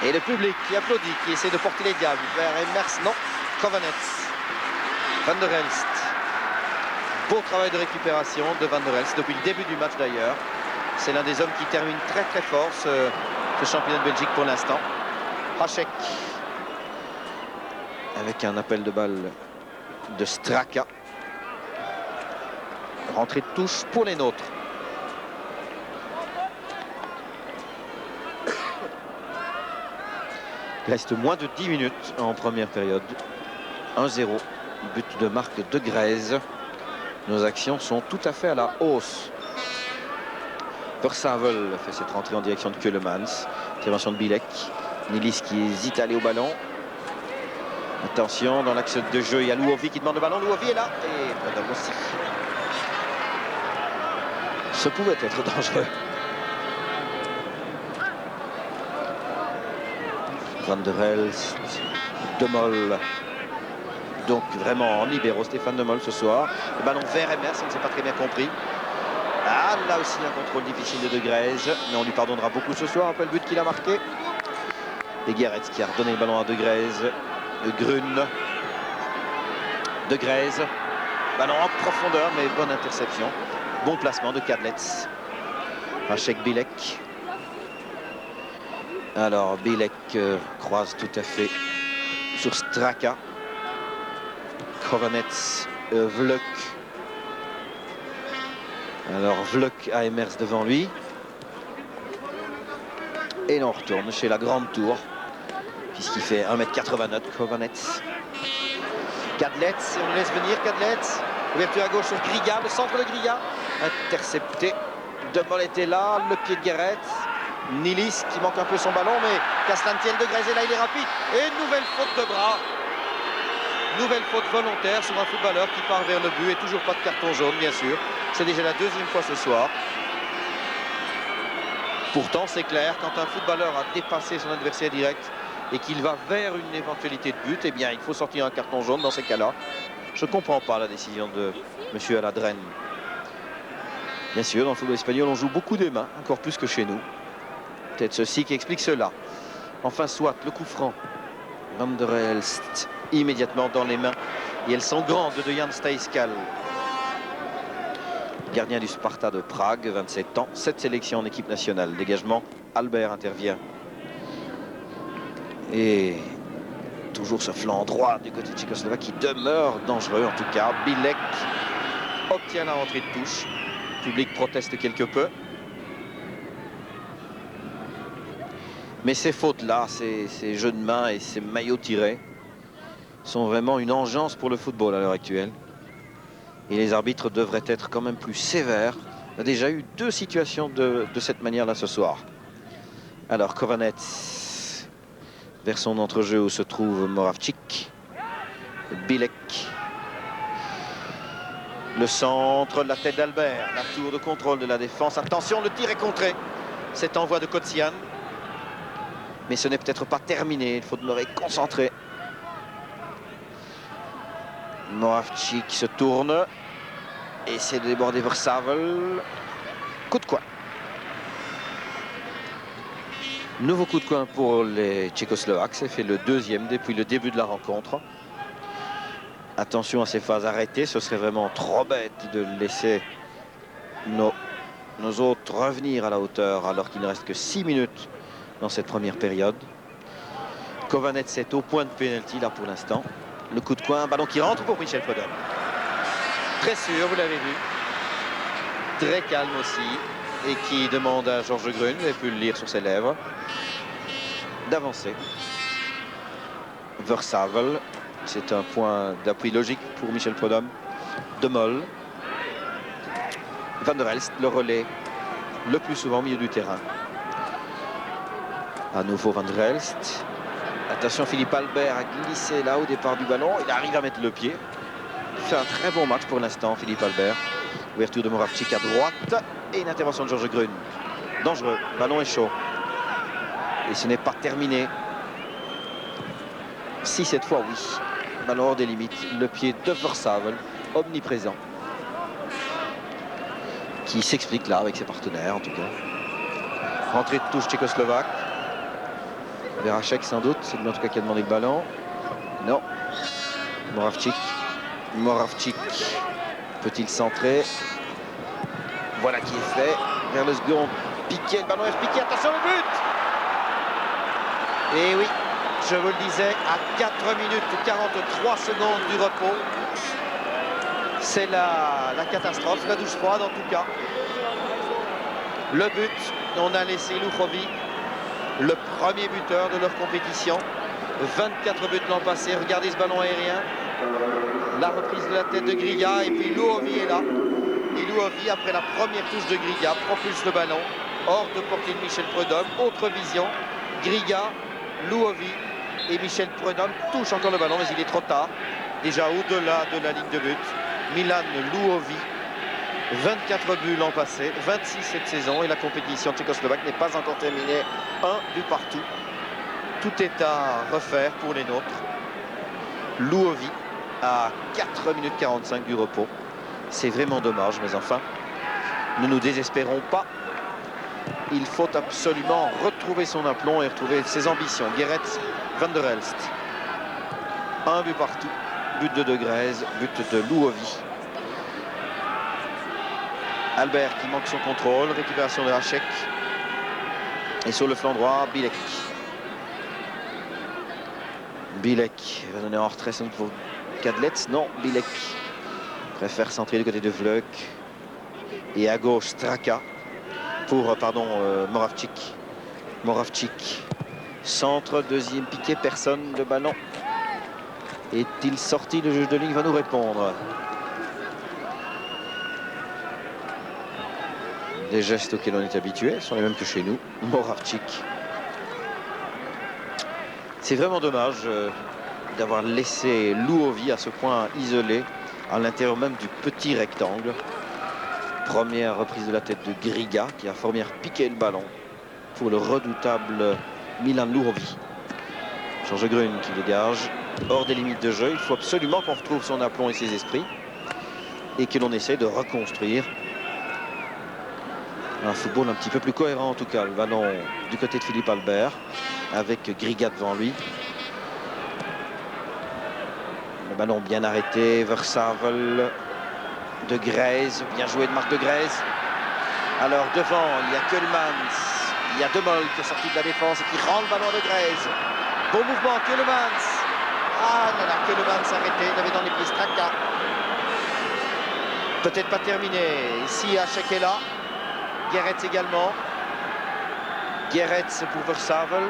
Et le public qui applaudit, qui essaie de porter les diables vers Emers. Non, Kovanets. Van der Elst. Beau travail de récupération de Van der Elst depuis le début du match d'ailleurs. C'est l'un des hommes qui termine très fort ce championnat de Belgique pour l'instant. Hachek. avec un appel de balle de Straka. Rentrée de touche pour les nôtres. Il reste moins de 10 minutes en première période. 1-0, but de Marc de Grèze. Nos actions sont tout à fait à la hausse. Versavel fait cette rentrée en direction de Keulemans. Intervention de Bilek. Nilis qui hésite à aller au ballon. Attention, dans l'axe de jeu, il y a Louovi qui demande le ballon. Louovi est là. Et Podol aussi. Ce pouvait être dangereux. Van der Elst, De Mol. Donc vraiment en libéraux Stéphane De Mol ce soir. Le ballon vers Emers, on ne s'est pas très bien compris. Ah, là aussi un contrôle difficile de Grèze, mais on lui pardonnera beaucoup ce soir après le but qu'il a marqué. Et Guéretz qui a redonné le ballon à De Grèze. De Grune. De Grèze. Ballon en profondeur, mais bonne interception. Bon placement de Kadlec. Rachek Bilek. Alors Bilek croise tout à fait sur Straka. Kovanets, Vluk. Alors Vluk a Emers devant lui. Et l'on retourne chez la grande tour. Puisqu'il fait 1,89 m, Kovanets. Kadlec, on le laisse venir, Kadlec. Ouverture à gauche sur Griga, le centre de Griga. Intercepté. De Mol était là, le pied de Guéret. Nilis qui manque un peu son ballon, mais Caslantiel de Grèze, et là il est rapide. Et une nouvelle faute de bras. Nouvelle faute volontaire sur un footballeur qui part vers le but et toujours pas de carton jaune, bien sûr. C'est déjà la deuxième fois ce soir. Pourtant, c'est clair, quand un footballeur a dépassé son adversaire direct et qu'il va vers une éventualité de but, eh bien, il faut sortir un carton jaune dans ces cas-là. Je ne comprends pas la décision de M. Aladren. Bien sûr, dans le football espagnol, on joue beaucoup des mains, encore plus que chez nous. Peut-être ceci qui explique cela. Enfin, soit le coup franc. Van der Elst immédiatement dans les mains. Et elles sont grandes de Jan Steiskal. Gardien du Sparta de Prague, 27 ans, 7 sélections en équipe nationale. Dégagement, Albert intervient. Et toujours ce flanc droit du côté tchécoslovaque qui demeure dangereux en tout cas. Bilek obtient la rentrée de touche. Le public proteste quelque peu. Mais ces fautes-là, ces jeux de main et ces maillots tirés sont vraiment une engeance pour le football à l'heure actuelle. Et les arbitres devraient être quand même plus sévères. On a déjà eu 2 situations de cette manière-là ce soir. Alors Kovanets vers son entrejeu où se trouve Moravchik. Bilek. Le centre, la tête d'Albert. La tour de contrôle de la défense. Attention, le tir est contré. Cet envoi de Kotsian. Mais ce n'est peut-être pas terminé. Il faut demeurer concentré. Moravchik se tourne. Essaie de déborder Versavel. Coup de coin. Nouveau coup de coin pour les Tchécoslovaques. C'est fait le 2e depuis le début de la rencontre. Attention à ces phases arrêtées. Ce serait vraiment trop bête de laisser nos autres revenir à la hauteur alors qu'il ne reste que 6 minutes dans cette première période. Kovanets est au point de pénalty là pour l'instant. Le coup de coin, un ballon qui rentre pour Michel Podol. Très sûr, vous l'avez vu. Très calme aussi. Et qui demande à Georges Grune, vous avez pu le lire sur ses lèvres, d'avancer. Versavel, c'est un point d'appui logique pour Michel Prudhomme. De Mol. Van der Elst, le relais le plus souvent au milieu du terrain. À nouveau Van der Elst. Attention, Philippe Albert a glissé là au départ du ballon. Il arrive à mettre le pied. Il fait un très bon match pour l'instant, Philippe Albert. Ouverture de Moravchik à droite. Et une intervention de Georges Grune. Dangereux, ballon est chaud. Et ce n'est pas terminé. Si cette fois, oui. Ballon hors des limites. Le pied de Versavel, omniprésent. Qui s'explique là avec ses partenaires en tout cas. Rentrée de touche tchécoslovaque. Verachek sans doute, c'est lui en tout cas qui a demandé le ballon. Non. Moravchik. Moravchik peut-il centrer? Voilà qui est fait. Vers le second. Piqué, le ballon est piqué. Attention le but! Et oui, Je vous le disais, à 4 minutes 43 secondes du repos. C'est la catastrophe, la douche froide en tout cas. Le but, on a laissé Luchovic, le premier buteur de leur compétition. 24 buts l'an passé, regardez ce ballon aérien. La reprise de la tête de Griga et puis Luchovic est là. Et Luchovic, après la première touche de Griga, propulse le ballon hors de portée de Michel Prudhomme. Autre vision, Griga, Luchovic et Michel Prudhomme touchent encore le ballon, mais il est trop tard. Déjà au-delà de la ligne de but. Milan Luchovic, 24 buts l'an passé, 26 cette saison et la compétition tchécoslovaque n'est pas encore terminée. Un but partout. Tout est à refaire pour les nôtres. Luchovic à 4 minutes 45 du repos. C'est vraiment dommage, mais enfin, ne nous désespérons pas. Il faut absolument retrouver son aplomb et retrouver ses ambitions. Guéret, Van der Elst. Un but partout. But de Grèze, but de Luchovic. Albert qui manque son contrôle. Récupération de Hachek. Et sur le flanc droit, Bilek. Bilek va donner en retrait pour Kadlec. Non, Bilek préfère centrer du côté de Vlek. Et à gauche, Straka pour, Moravcik. Moravcik. Centre, deuxième piqué, personne, le ballon. Est-il sorti? Le juge de ligne va nous répondre. Les gestes auxquels on est habitué sont les mêmes que chez nous. Moravcik. C'est vraiment dommage d'avoir laissé Luchovic à ce point isolé à l'intérieur même du petit rectangle. Première reprise de la tête de Griga qui a première piqué le ballon pour le redoutable Milan Luchovic. Georges Grün qui dégage hors des limites de jeu. Il faut absolument qu'on retrouve son aplomb et ses esprits et que l'on essaie de reconstruire un football un petit peu plus cohérent en tout cas. Le ballon du côté de Philippe Albert avec Griga devant lui. Le ballon bien arrêté, Versavel de Grèze, bien joué de Marc de Grèze. Alors devant, il y a Keulemans, il y a Demol qui est sorti de la défense et qui rend le ballon de Grèze. Bon mouvement, Keulemans. Ah là là, Keulemans arrêté, il avait dans les pieds Straka. Peut-être pas terminé. Ici, Hachek est là. Guéret également. Guéret pour Versavel.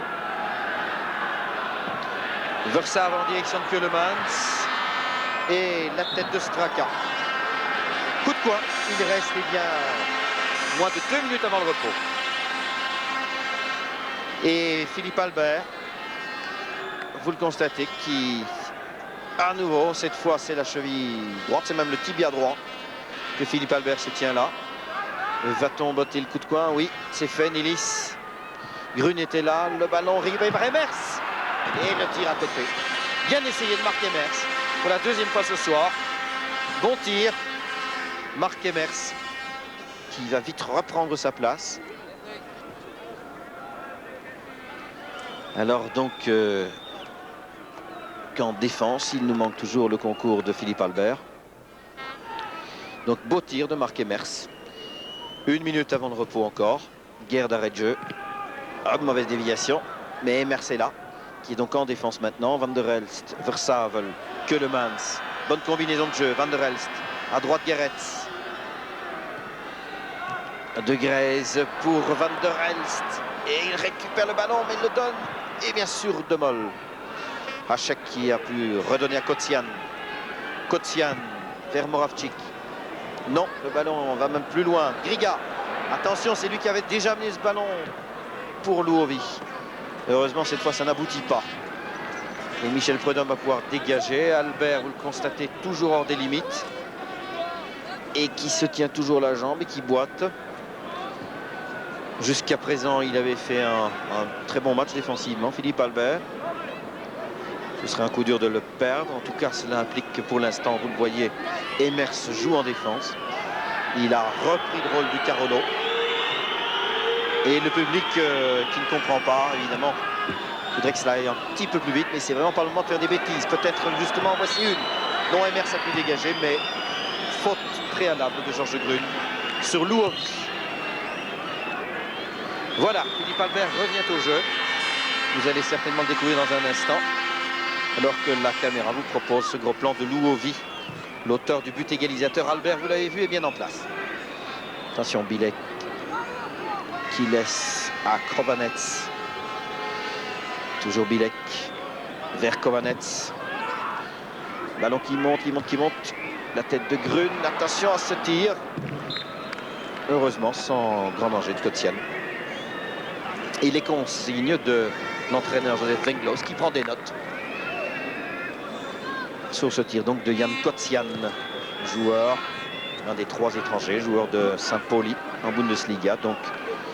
Versavel en direction de Keulemans. Et la tête de Straka. Coup de quoi, il reste bien moins de 2 minutes avant le repos. Et Philippe Albert, vous le constatez, qui à nouveau, cette fois c'est la cheville droite, c'est même le tibia droit que Philippe Albert se tient là. Va-t-on botter le coup de coin? Oui, c'est fait, Nilis. Grun était là, le ballon Ribe Bremers. Et le tir à côté. Bien essayé de Marc Emers pour la deuxième fois ce soir. Bon tir. Marc Emers qui va vite reprendre sa place. Alors donc qu'en défense, il nous manque toujours le concours de Philippe Albert. Donc beau tir de Marc Emers. 1 minute avant le repos encore. Guerre d'arrêt de jeu. Ah, mauvaise déviation. Mais Emers est là, qui est donc en défense maintenant. Van der Elst, Versavel, Keulemans. Bonne combinaison de jeu. Van der Elst. À droite, Guéret. De Grèze pour Van der Elst. Et il récupère le ballon, mais il le donne. Et bien sûr, Demol. Hachek qui a pu redonner à Kotsian. Kotsian vers Moravcik. Non, le ballon va même plus loin. Griga. Attention, c'est lui qui avait déjà amené ce ballon pour Luchovic. Heureusement, cette fois, ça n'aboutit pas. Et Michel Prudhomme va pouvoir dégager. Albert, vous le constatez, toujours hors des limites. Et qui se tient toujours la jambe et qui boite. Jusqu'à présent, il avait fait un très bon match défensivement, Philippe Albert. Ce serait un coup dur de le perdre. En tout cas, cela implique que pour l'instant, vous le voyez, Emers joue en défense. Il a repris le rôle du Carolo. Et le public qui ne comprend pas, évidemment, voudrait que cela aille un petit peu plus vite, mais c'est vraiment pas le moment de faire des bêtises. Peut-être justement, voici une. Non, Emers a pu dégager, mais faute préalable de Georges Grun sur Luchovic. Voilà, Philippe Albert revient au jeu. Vous allez certainement le découvrir dans un instant, alors que la caméra vous propose ce gros plan de Louovi. L'auteur du but égalisateur, Albert, vous l'avez vu, est bien en place. Attention, Bilek qui laisse à Kovanets. Toujours Bilek vers Kovanets. Ballon qui monte, qui monte. La tête de Grun. Attention à ce tir. Heureusement, sans grand danger de Kotsian. Et les consignes de l'entraîneur Joseph Venglos qui prend des notes sur ce tir donc de Jan Kotsian, joueur, un des 3 étrangers, joueur de Saint-Pauli en Bundesliga. Donc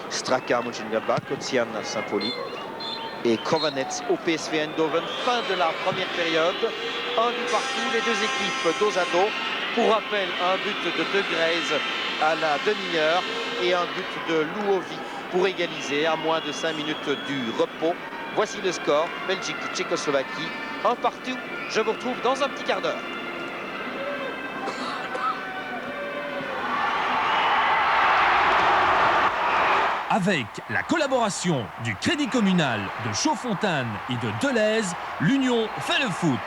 Straka à Mönchengladbach, Kotsian à Saint-Pauli et Kovanets au PSV Eindhoven. Fin de la première période, un but partout, les deux équipes dos à dos. Pour rappel, un but de De Greyz à la demi-heure et un but de Louovi pour égaliser à moins de 5 minutes du repos. Voici le score, Belgique-Tchécoslovaquie, un partout. Je vous retrouve dans un petit quart d'heure. Avec la collaboration du Crédit Communal, de Chaudfontaine et de Deleuze, l'Union fait le foot.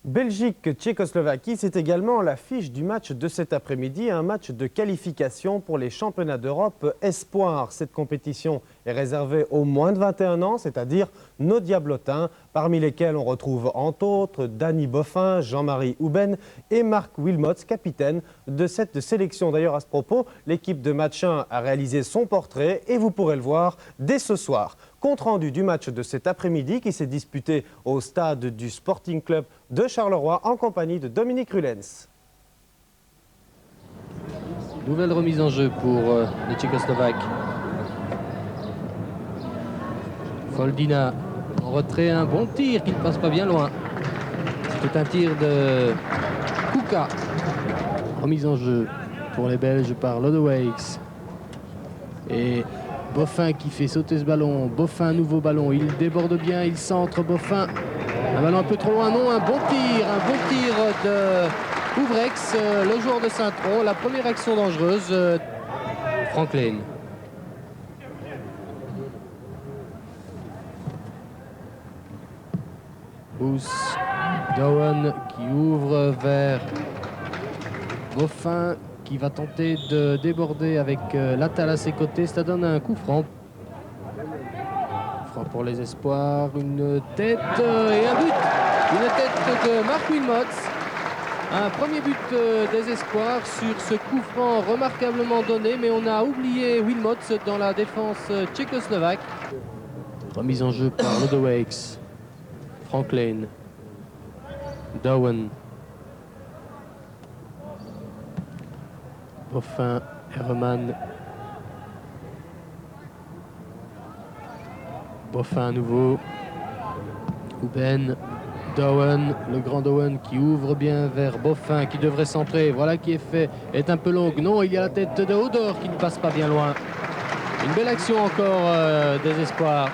Belgique-Tchécoslovaquie, c'est également l'affiche du match de cet après-midi, un match de qualification pour les championnats d'Europe Espoir. Cette compétition est réservée aux moins de 21 ans, c'est-à-dire nos diablotins, parmi lesquels on retrouve entre autres Danny Boffin, Jean-Marie Houben et Marc Wilmots, capitaine de cette sélection. D'ailleurs, à ce propos, l'équipe de match 1 a réalisé son portrait et vous pourrez le voir dès ce soir. Compte rendu du match de cet après-midi qui s'est disputé au stade du Sporting Club de Charleroi en compagnie de Dominique Rulens. Nouvelle remise en jeu pour les Tchécoslovaques. Foldina en retrait, un bon tir qui ne passe pas bien loin. C'est un tir de Kuka. Remise en jeu pour les Belges par Lodewijk. Et Boffin qui fait sauter ce ballon. Boffin, nouveau ballon. Il déborde bien, il centre. Boffin. Un ballon un peu trop loin. Non, un bon tir de Oubrex, le joueur de Saint-Tron. La première action dangereuse. Franklin. Ous. Dowen qui ouvre vers Boffin, qui va tenter de déborder avec Latal à ses côtés. Ça donne un coup franc. Franc pour les espoirs. Une tête et un but. Une tête de Marc Wilmots. Un premier but des espoirs sur ce coup franc remarquablement donné. Mais on a oublié Wilmots dans la défense tchécoslovaque. Remise en jeu par Lodewijk. Franklin. Dowen. Boffin, Herman. Boffin à nouveau. Houben. Dowen, le grand Dowen qui ouvre bien vers Boffin qui devrait centrer. Voilà qui est fait. Est un peu longue. Non, il y a la tête de Odor qui ne passe pas bien loin. Une belle action encore des espoirs.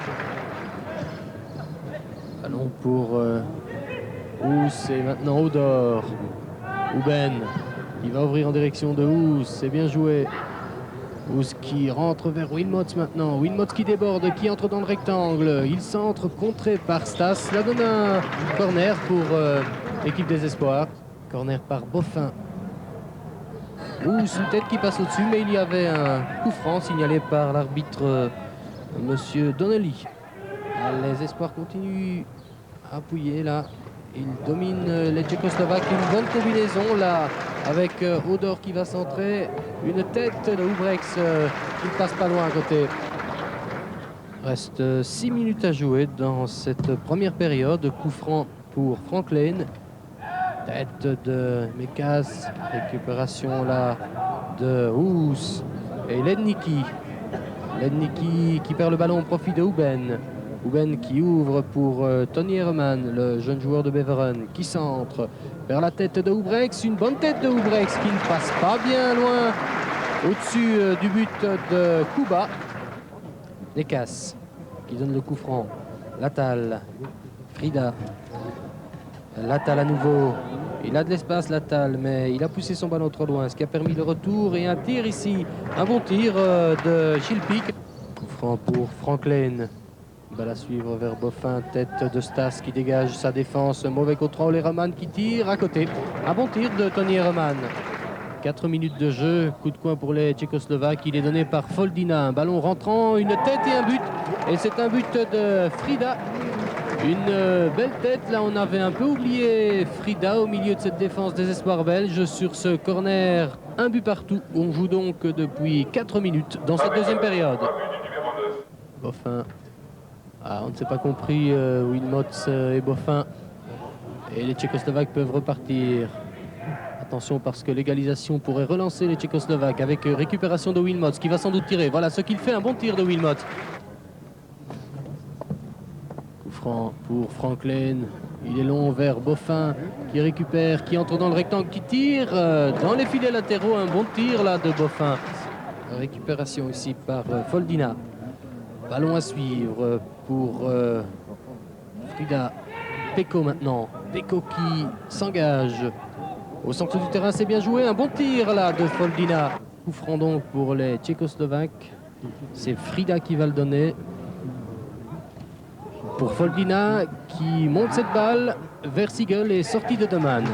Allons pour Ous et maintenant Odor. Houben. Il va ouvrir en direction de Ous, c'est bien joué. Ous qui rentre vers Wilmots maintenant. Wilmots qui déborde, qui entre dans le rectangle. Il centre, contré par Stas. Cela donne un corner pour l'équipe des espoirs. Corner par Boffin. Ous, une tête qui passe au-dessus, mais il y avait un coup franc signalé par l'arbitre Monsieur Donnelly. Les espoirs continuent à appuyer là. Ils dominent les Tchécoslovaques. Une bonne combinaison là avec Odor qui va centrer. Une tête de Oubrex qui ne passe pas loin à côté. Reste 6 minutes à jouer dans cette première période. Coup franc pour Franklin. Tête de Mekas. Récupération là de Ous et Lednicki. Lednicki qui perd le ballon au profit de Houben. Houben qui ouvre pour Tony Herman, le jeune joueur de Beveren, qui centre vers la tête de Oubrex. Une bonne tête de Oubrex qui ne passe pas bien loin au-dessus du but de Kuba. Nekas qui donne le coup franc. Latal, Frida. Latal à nouveau. Il a de l'espace, Latal, mais il a poussé son ballon trop loin, ce qui a permis le retour et un tir ici. Un bon tir de Chilpik. Coup franc pour Franklin. Balle à suivre vers Boffin, tête de Stas qui dégage sa défense. Mauvais contrôle et Roman qui tire à côté. Un bon tir de Tony Roman. 4 minutes de jeu, coup de coin pour les Tchécoslovaques. Il est donné par Foldina. Un ballon rentrant, une tête et un but. Et c'est un but de Frida. Une belle tête. Là, on avait un peu oublié Frida au milieu de cette défense des espoirs belges sur ce corner. Un but partout. On joue donc depuis 4 minutes dans cette deuxième période. Boffin. Ah, on ne s'est pas compris, Wilmots et Boffin. Et les Tchécoslovaques peuvent repartir. Attention parce que l'égalisation pourrait relancer les Tchécoslovaques avec récupération de Wilmots qui va sans doute tirer. Voilà ce qu'il fait, un bon tir de Wilmots. Coup franc pour Franklin. Il est long vers Boffin qui récupère, qui entre dans le rectangle, qui tire dans les filets latéraux. Un bon tir là de Boffin. Récupération ici par Foldina. Ballon à suivre pour Frida. Peko maintenant. Peko qui s'engage. Au centre du terrain, c'est bien joué. Un bon tir là de Foldina. Coup franc donc pour les Tchécoslovaques. C'est Frida qui va le donner. Pour Foldina qui monte cette balle vers Siegel et sortie de Deman.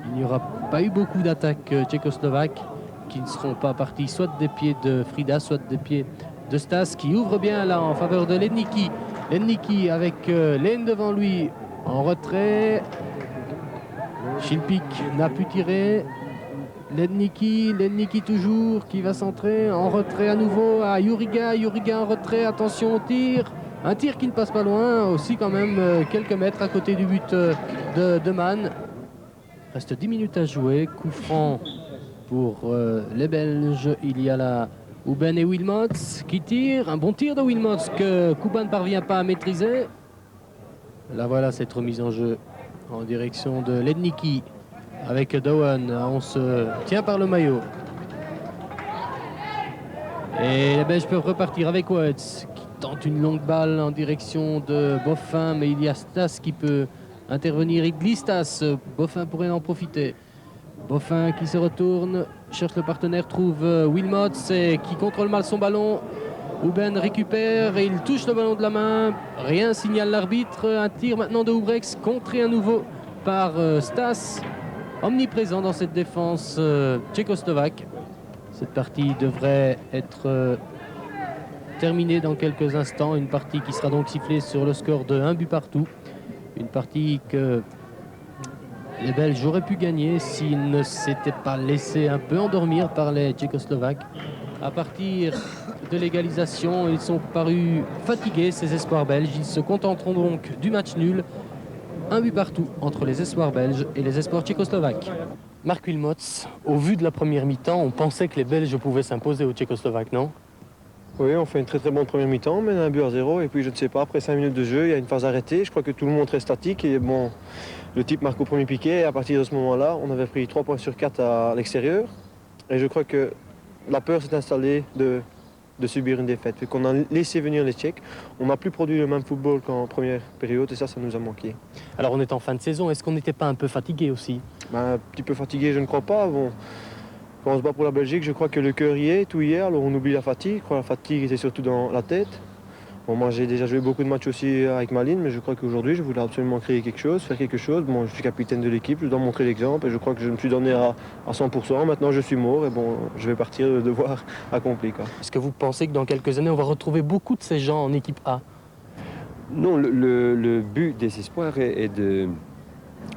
Il n'y aura pas eu beaucoup d'attaques tchécoslovaques qui ne seront pas partis soit des pieds de Frida, soit des pieds de Stas qui ouvre bien là en faveur de Lednicki. Lednicki avec Lehn devant lui en retrait. Šilpík n'a pu tirer. Lednicki toujours qui va centrer en retrait à nouveau à Juriga. Juriga en retrait, attention au tir. Un tir qui ne passe pas loin, aussi quand même quelques mètres à côté du but de Deman. Reste 10 minutes à jouer. Coup franc pour les Belges. Il y a là Huben et Wilmots qui tirent. Un bon tir de Wilmots que Kuban ne parvient pas à maîtriser. Là voilà cette remise en jeu en direction de Lednicki avec Dowen. On se tient par le maillot. Et les Belges peuvent repartir avec Watts qui tente une longue balle en direction de Boffin, mais il y a Stas qui peut intervenir. Il glisse Stas. Boffin pourrait en profiter. Boffin qui se retourne, cherche le partenaire, trouve Wilmots et qui contrôle mal son ballon. Huben récupère et il touche le ballon de la main. Rien signale l'arbitre. Un tir maintenant de Hubrex, contré à nouveau par Stas. Omniprésent dans cette défense tchécoslovaque. Cette partie devrait être terminée dans quelques instants. Une partie qui sera donc sifflée sur le score de 1 but partout. Une partie que les Belges auraient pu gagner s'ils ne s'étaient pas laissés un peu endormir par les Tchécoslovaques. À partir de l'égalisation, ils sont parus fatigués, ces espoirs belges. Ils se contenteront donc du match nul. 1 but partout entre les espoirs belges et les espoirs tchécoslovaques. Marc Wilmots, au vu de la première mi-temps, on pensait que les Belges pouvaient s'imposer aux Tchécoslovaques, non? Oui, on fait une très très bonne première mi-temps, on mène un but à 0 et puis je ne sais pas, après 5 minutes de jeu, il y a une phase arrêtée. Je crois que tout le monde reste statique et bon, le type marque au premier piqué et à partir de ce moment-là, on avait pris 3 points sur 4 à l'extérieur et je crois que la peur s'est installée de subir une défaite. Fait qu'on a laissé venir les Tchèques, on n'a plus produit le même football qu'en première période et ça nous a manqué. Alors on est en fin de saison, est-ce qu'on n'était pas un peu fatigué aussi? Un petit peu fatigué, je ne crois pas. Bon, quand on se bat pour la Belgique, je crois que le cœur y est, tout y est, alors on oublie la fatigue. Je crois que la fatigue était surtout dans la tête. Bon, moi j'ai déjà joué beaucoup de matchs aussi avec Malines, mais je crois qu'aujourd'hui je voulais absolument créer quelque chose, faire quelque chose. Bon, je suis capitaine de l'équipe, je dois montrer l'exemple et je crois que je me suis donné à 100%. Maintenant je suis mort et bon, je vais partir le devoir accompli, quoi. Est-ce que vous pensez que dans quelques années on va retrouver beaucoup de ces gens en équipe A? Non, le but des espoirs est de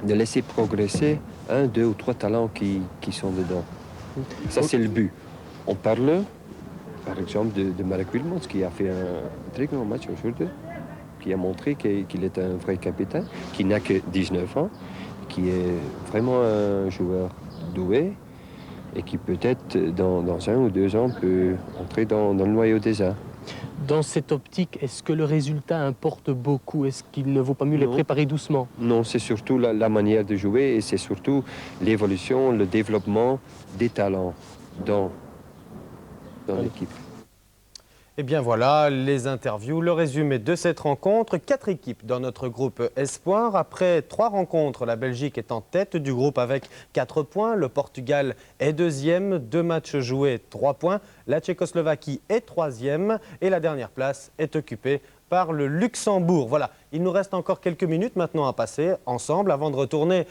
laisser progresser 1, 2 ou 3 talents qui sont dedans. Ça c'est le but. On parle par exemple de Marek Wilmots qui a fait un très grand match aujourd'hui, qui a montré qu'il est un vrai capitaine, qui n'a que 19 ans, qui est vraiment un joueur doué et qui peut-être dans 1 ou 2 ans peut entrer dans le noyau des uns. Dans cette optique, est-ce que le résultat importe beaucoup? Est-ce qu'il ne vaut pas mieux les préparer doucement? Non, c'est surtout la manière de jouer et c'est surtout l'évolution, le développement des talents dans l'équipe. Et bien voilà, les interviews, le résumé de cette rencontre. 4 équipes dans notre groupe Espoir. Après 3 rencontres, la Belgique est en tête du groupe avec 4 points. Le Portugal est deuxième, 2 matchs joués, 3 points. La Tchécoslovaquie est troisième et la dernière place est occupée par le Luxembourg. Voilà, il nous reste encore quelques minutes maintenant à passer ensemble avant de retourner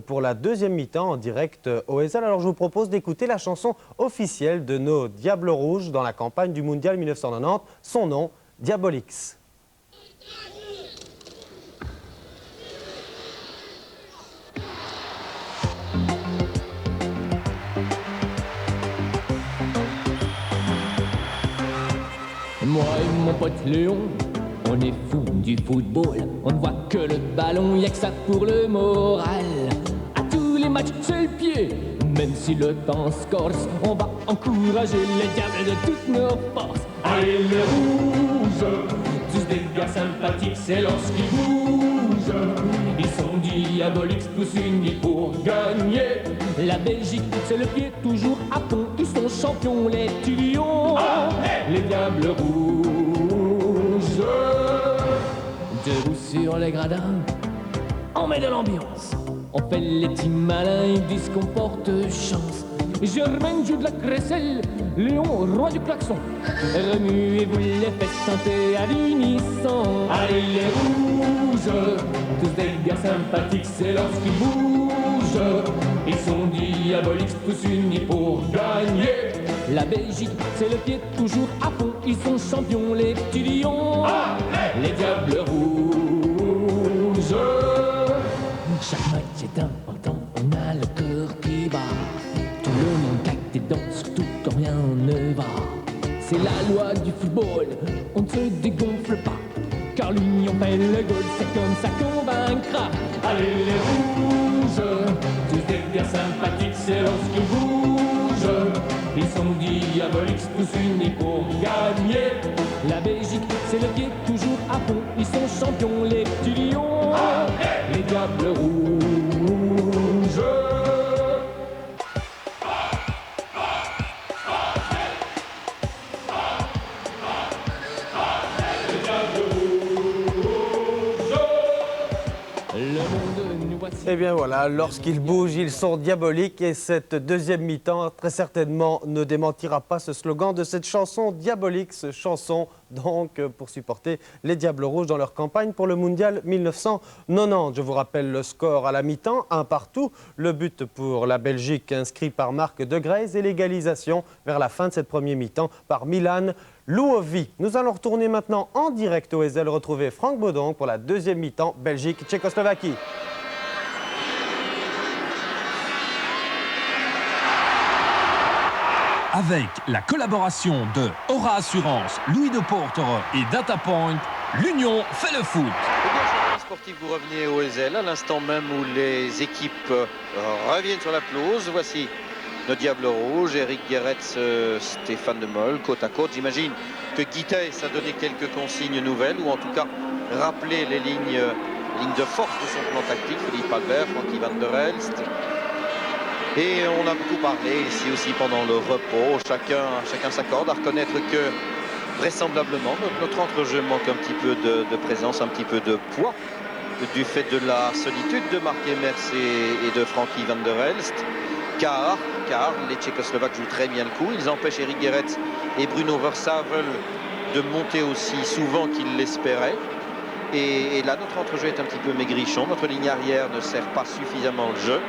pour la deuxième mi-temps en direct au Ezel. Alors je vous propose d'écouter la chanson officielle de nos Diables Rouges dans la campagne du Mondial 1990. Son nom, Diabolix. Moi et mon pote Léon, on est fous du football. On ne voit que le ballon, y'a que ça pour le moral. À tous les matchs, c'est le pied. Même si le temps se corse, on va encourager les diables de toutes nos forces. Allez les rouges, tous des gars sympathiques, c'est lorsqu'ils bougent. Ils sont diaboliques, tous unis pour gagner. La Belgique, c'est le pied toujours à fond. Ils sont champions, les Lions, les diables rouges. Debout sur les gradins, on met de l'ambiance. On fait les petits malins, ils disent qu'on porte chance. Germaine joue de la crécelle, Léon, roi du klaxon. Remuez-vous les fesses, chantez à l'unisson. Allez les rouges, tous des gars sympathiques, c'est lorsqu'ils bougent. Ils sont diaboliques, tous unis pour gagner. La Belgique, c'est le pied toujours à fond. Ils sont champions, les petits lions, les diables rouges. Chaque match est important, on a le cœur qui bat. Tout le monde claque des dents, surtout quand rien ne va. C'est la loi du football, on ne se dégonfle pas. Car l'union fait le goal, c'est comme ça qu'on vaincra. Allez les rouges, tous des gars sympathiques, c'est lorsqu'ils bougent. Ils sont diaboliques, tous unis pour gagner. La Belgique, c'est le pied toujours à fond. Ils sont champions, les petits lions, les diables rouges. Et bien voilà, lorsqu'ils bougent, ils sont diaboliques et cette deuxième mi-temps, très certainement, ne démentira pas ce slogan de cette chanson diabolique, cette chanson donc pour supporter les Diables Rouges dans leur campagne pour le Mondial 1990. Je vous rappelle le score à la mi-temps, 1 partout, le but pour la Belgique inscrit par Marc De Greyse et l'égalisation vers la fin de cette première mi-temps par Milan Louovi. Nous allons retourner maintenant en direct au Ezel, retrouver Franck Baudon pour la deuxième mi-temps Belgique-Tchécoslovaquie. Avec la collaboration de Aura Assurance, Louis de Portere et DataPoint, l'Union fait le foot. Et bien, chers amis sportifs, vous revenez au Ezel à l'instant même où les équipes reviennent sur la pelouse. Voici nos Diables Rouges, Eric Guéretz, Stéphane De Mol, côte à côte. J'imagine que Guy Thys a donné quelques consignes nouvelles, ou en tout cas rappelé les lignes de force de son plan tactique. Philippe Albert, Frankie Van der Elst. Et on a beaucoup parlé ici aussi pendant le repos. Chacun s'accorde à reconnaître que vraisemblablement notre entrejeu manque un petit peu de présence, un petit peu de poids du fait de la solitude de Marc Emers et de Frankie Van der Elst. Car les Tchécoslovaques jouent très bien le coup. Ils empêchent Eric Guéretz et Bruno Versavel de monter aussi souvent qu'ils l'espéraient. Et là, notre entrejeu est un petit peu maigrichon. Notre ligne arrière ne sert pas suffisamment le jeu.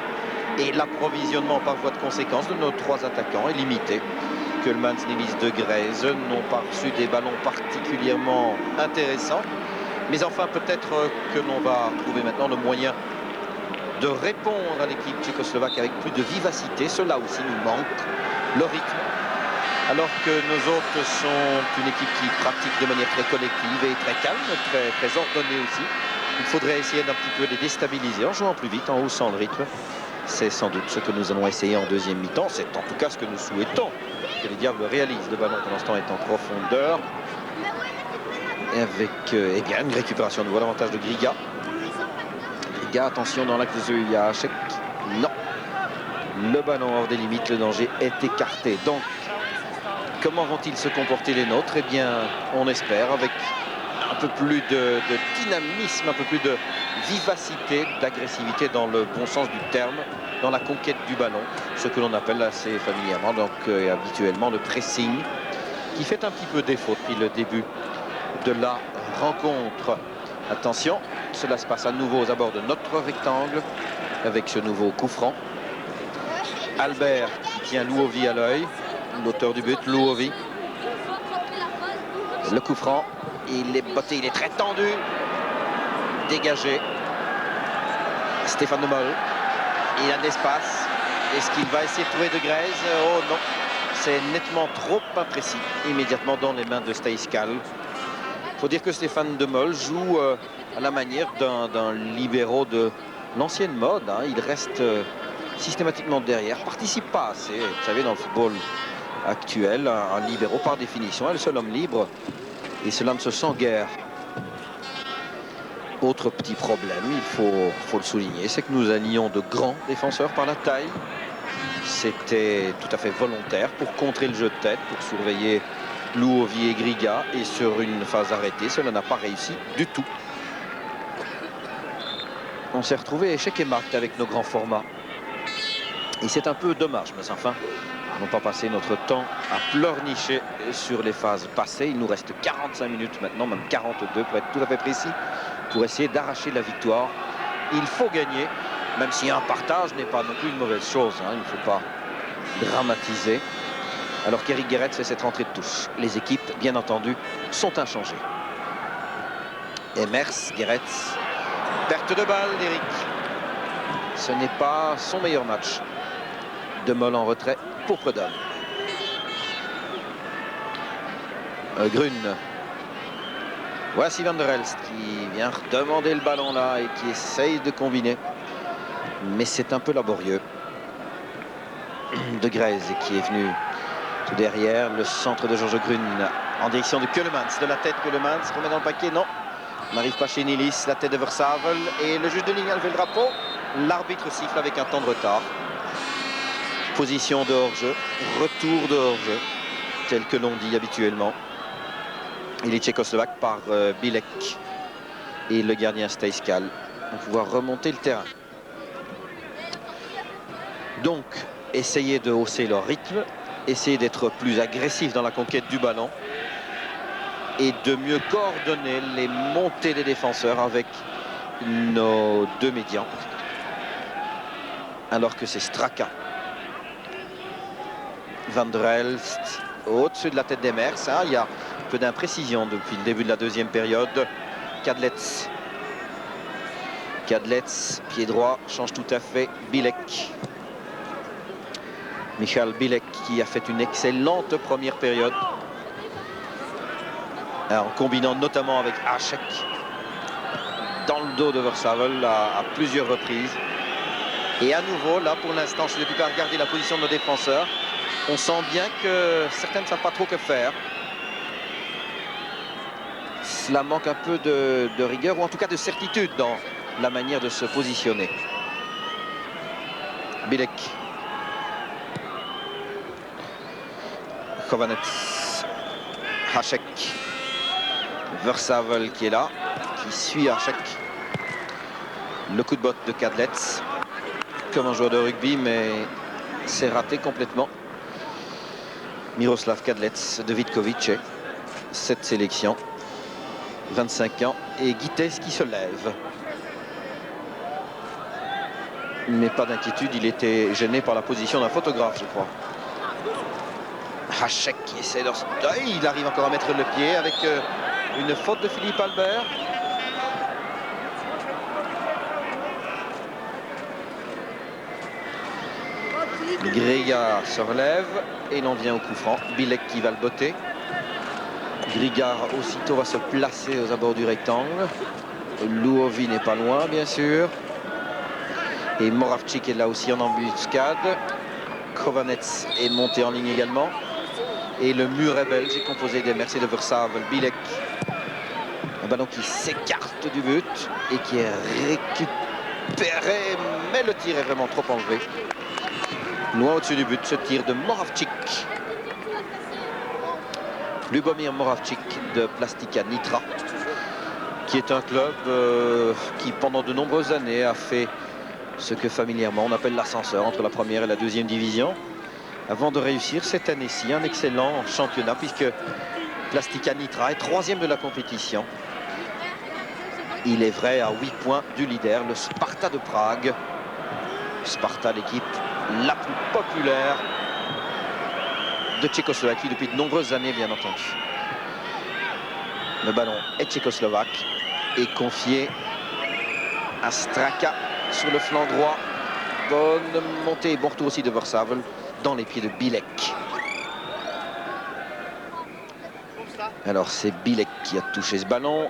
Et l'approvisionnement par voie de conséquence de nos 3 attaquants est limité. Keulemans, Nilis, De Greyse n'ont pas reçu des ballons particulièrement intéressants. Mais enfin, peut-être que l'on va trouver maintenant le moyen de répondre à l'équipe tchécoslovaque avec plus de vivacité. Cela aussi nous manque, le rythme. Alors que nos autres sont une équipe qui pratique de manière très collective et très calme, très ordonnée aussi. Il faudrait essayer d'un petit peu les déstabiliser en jouant plus vite, en haussant le rythme. C'est sans doute ce que nous allons essayer en deuxième mi-temps. C'est en tout cas ce que nous souhaitons que les Diables réalisent. Le ballon pour l'instant est en profondeur. Et avec eh bien, une récupération de voie l'avantage de Griga. Griga, attention dans l'axe de jeu, il y a Hachek. Non. Le ballon hors des limites, le danger est écarté. Donc Comment vont-ils se comporter les nôtres? Eh bien, on espère avec un peu plus de dynamisme, un peu plus de vivacité, d'agressivité dans le bon sens du terme, dans la conquête du ballon, ce que l'on appelle assez familièrement, donc habituellement, le pressing, qui fait un petit peu défaut depuis le début de la rencontre. Attention, cela se passe à nouveau aux abords de notre rectangle, avec ce nouveau coup franc. Albert qui tient Louovi à l'œil, l'auteur du but, Louovi. Le coup franc, il est botté, il est très tendu. Dégagé. Stéphane de Mol. Il a de l'espace. Est-ce qu'il va essayer de trouver de Grèze? Oh non, c'est nettement trop imprécis. Immédiatement dans les mains de Steiskal. Il faut dire que Stéphane de Mol joue à la manière d'un libéro de l'ancienne mode. Hein. Il reste systématiquement derrière, participe pas assez. Vous savez, dans le football actuel, un libéro par définition est le seul homme libre et cela ne se sent guère. Autre petit problème, il faut le souligner, c'est que nous alignions de grands défenseurs par la taille. C'était tout à fait volontaire pour contrer le jeu de tête, pour surveiller Louovi et Griga, et sur une phase arrêtée, cela n'a pas réussi du tout. On s'est retrouvé échec et mat avec nos grands formats. Et c'est un peu dommage, mais enfin, on n'a pas passé notre temps à pleurnicher sur les phases passées. Il nous reste 45 minutes maintenant, même 42 pour être tout à fait précis, pour essayer d'arracher la victoire. Il faut gagner, même si un partage n'est pas non plus une mauvaise chose. Hein, il ne faut pas dramatiser. Alors qu'Eric Guéret fait cette rentrée de touche. Les équipes, bien entendu, sont inchangées. Emers, Guéret, perte de balle d'Eric. Ce n'est pas son meilleur match. De Mol en retrait pour Prudhomme. Grune. Voici Van der Elst qui vient redemander le ballon là et qui essaye de combiner. Mais c'est un peu laborieux. De Grèze qui est venu tout derrière. Le centre de Georges Grune en direction de Keulemans. De la tête, Keulemans remet dans le paquet. Non, on n'arrive pas chez Nilis. La tête de Versavel. Et le juge de ligne a levé le drapeau. L'arbitre siffle avec un temps de retard. Position de hors-jeu, retour de hors-jeu, tel que l'on dit habituellement. Il est tchécoslovaque par Bilek et le gardien Steiskal vont pouvoir remonter le terrain. Donc, essayer de hausser leur rythme, essayer d'être plus agressif dans la conquête du ballon et de mieux coordonner les montées des défenseurs avec nos deux médians. Alors que c'est Straka. Van der Elst au-dessus de la tête d'Emers. Hein, il y a un peu d'imprécision depuis le début de la deuxième période. Kadlec, pied droit, change tout à fait. Bilek. Michal Bilek qui a fait une excellente première période. En combinant notamment avec Hachek dans le dos de Versavel à plusieurs reprises. Et à nouveau, là pour l'instant, je ne peux pas regarder la position de nos défenseurs. On sent bien que certains ne savent pas trop que faire. Cela manque un peu de rigueur ou en tout cas de certitude dans la manière de se positionner. Bilek. Kovanec. Hachek. Versavel qui est là, qui suit Hachek. Le coup de botte de Kadlec. Comme un joueur de rugby, mais c'est raté complètement. Miroslav Kadlec de Vitkovic, cette sélection, 25 ans, et Guittès qui se lève. Mais pas d'inquiétude, il était gêné par la position d'un photographe, je crois. Hachek qui essaie de... Il arrive encore à mettre le pied avec une faute de Philippe Albert. Griga se relève et l'on vient au coup franc. Bilek qui va le botter. Griga aussitôt va se placer aux abords du rectangle. Louovi n'est pas loin, bien sûr. Et Moravchik est là aussi en embuscade. Kovanec est monté en ligne également. Et le mur est belge, est composé des Mercedes de Versavel. Bilek. Un ballon qui s'écarte du but et qui est récupéré. Mais le tir est vraiment trop enlevé. Loin au-dessus du but, ce tir de Moravchik. Lubomir Moravchik de Plastica Nitra, qui est un club qui pendant de nombreuses années a fait ce que familièrement on appelle l'ascenseur entre la première et la deuxième division, avant de réussir cette année-ci un excellent championnat, puisque Plastica Nitra est 3e de la compétition. Il est vrai à 8 points du leader, le Sparta de Prague. Sparta, l'équipe la plus populaire de Tchécoslovaquie depuis de nombreuses années, bien entendu. Le ballon est tchécoslovaque et confié à Straka sur le flanc droit. Bonne montée et bon retour aussi de Vrsavel dans les pieds de Bilek. Alors c'est Bilek qui a touché ce ballon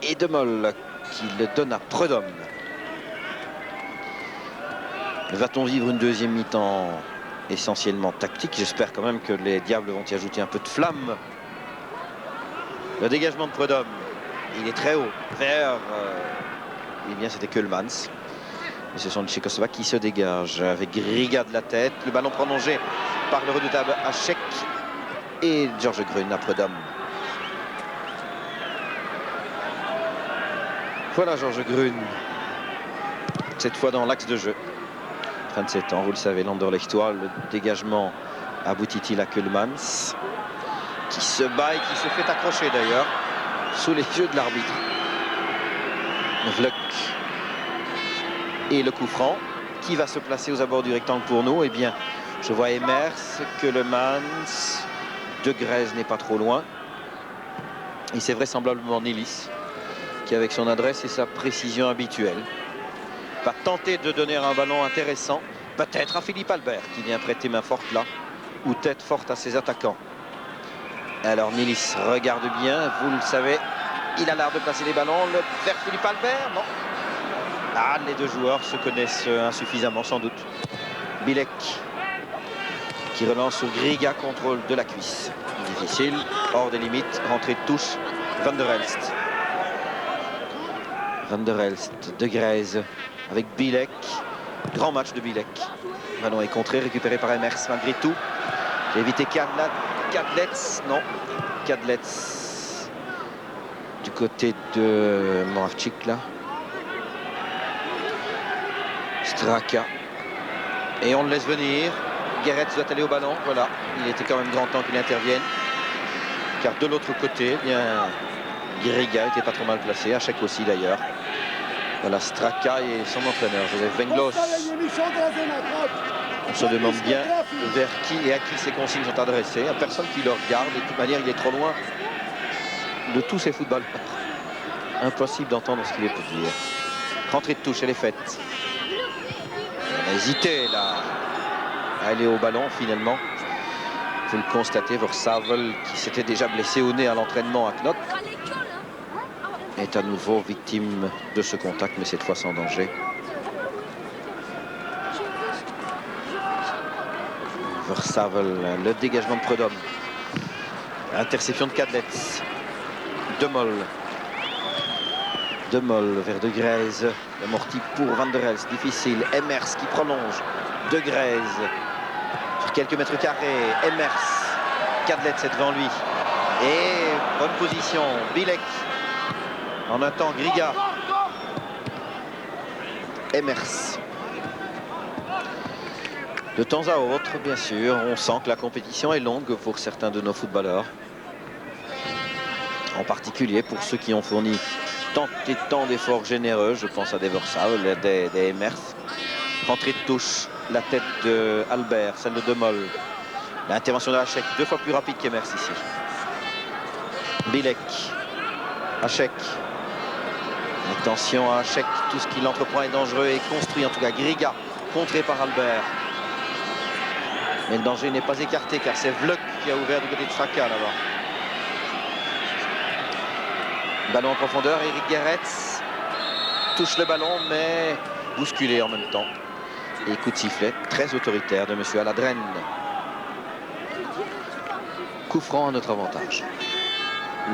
et De Mol qui le donne à Prudhomme. Va-t-on vivre une deuxième mi-temps essentiellement tactique? J'espère quand même que les Diables vont y ajouter un peu de flamme. Le dégagement de Prudhomme, il est très haut vers eh bien c'était Keulemans. Et ce sont les Tchécoslovaques qui se dégagent avec Griga de la tête. Le ballon prolongé par le redoutable Hachek et Georges Grün à Prudhomme. Voilà Georges Grün, cette fois dans l'axe de jeu. 27 ans, vous le savez, l'Anderlechtois, le dégagement aboutit-il à Keulemans, qui se bat et qui se fait accrocher d'ailleurs sous les yeux de l'arbitre. Vluk et le coup franc qui va se placer aux abords du rectangle pour nous. Eh bien, je vois Emers, Keulemans, De Grèze n'est pas trop loin. Et c'est vraisemblablement Nilis qui, avec son adresse et sa précision habituelle, va tenter de donner un ballon intéressant, peut-être à Philippe Albert qui vient prêter main forte là, ou tête forte à ses attaquants. Alors Nilis regarde bien, vous le savez, il a l'art de placer les ballons vers Philippe Albert, non. Ah, les deux joueurs se connaissent insuffisamment sans doute. Bilek qui relance sur Griga, contrôle de la cuisse. Difficile, hors des limites, rentrée de touche, Van der Elst. Van der Elst, De Grèze avec Bilek, grand match de Bilek. Le ballon est contré, récupéré par Emers malgré tout. J'ai évité Kadlec, non, Kadlec du côté de Moravchik là. Straka. Et on le laisse venir. Guéret doit aller au ballon, voilà. Il était quand même grand temps qu'il intervienne. Car de l'autre côté, eh bien, Griga n'était pas trop mal placé, Hachek aussi d'ailleurs. Voilà Straka et son entraîneur, Joseph Venglos. On se demande bien vers qui et à qui ces consignes sont adressées. À personne qui le regarde. De toute manière, il est trop loin de tous ces footballeurs. Impossible d'entendre ce qu'il peut dire. Rentrée de touche, elle est faite. On a hésité là à aller au ballon finalement. Vous le constatez, Vrsavel, qui s'était déjà blessé au nez à l'entraînement à Knock, est à nouveau victime de ce contact, mais cette fois sans danger. Vrsavel, le dégagement de Prudhomme. Interception de Kadlec. De Mol. De Mol vers De Grèze. Amorti pour Van der Elst, difficile. Emers qui prolonge. De Grèze. Sur quelques mètres carrés. Emers. Kadlec est devant lui. Et bonne position. Bilek. En un temps, Griga. Emers. De temps à autre, bien sûr, on sent que la compétition est longue pour certains de nos footballeurs. En particulier pour ceux qui ont fourni tant et tant d'efforts généreux. Je pense à des Vrsavel, des Emers. Rentrée de touche, la tête de Albert, celle de Mol. L'intervention de Hachek, 2 fois plus rapide qu'Emers ici. Bilek. Hachek. Attention à Hachek, tout ce qu'il entreprend est dangereux et construit, en tout cas Griga, contré par Albert. Mais le danger n'est pas écarté car c'est Vluk qui a ouvert du côté de Straka là-bas. Ballon en profondeur, Eric Guéret touche le ballon mais bousculé en même temps. Et coup de sifflet très autoritaire de M. Aladren. Coup franc à notre avantage.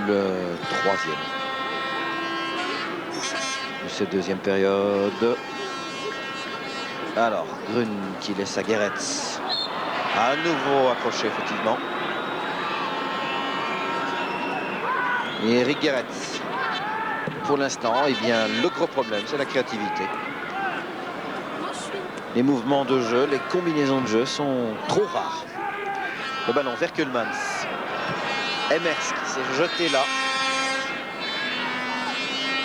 Le 3e de cette deuxième période. Alors, Grün qui laisse à Guéret. À nouveau accroché, effectivement. Et Eric Guéret. Pour l'instant, eh bien, le gros problème, c'est la créativité. Les mouvements de jeu, les combinaisons de jeu sont trop rares. Le ballon vers Kuhlmans. Emers qui s'est jeté là.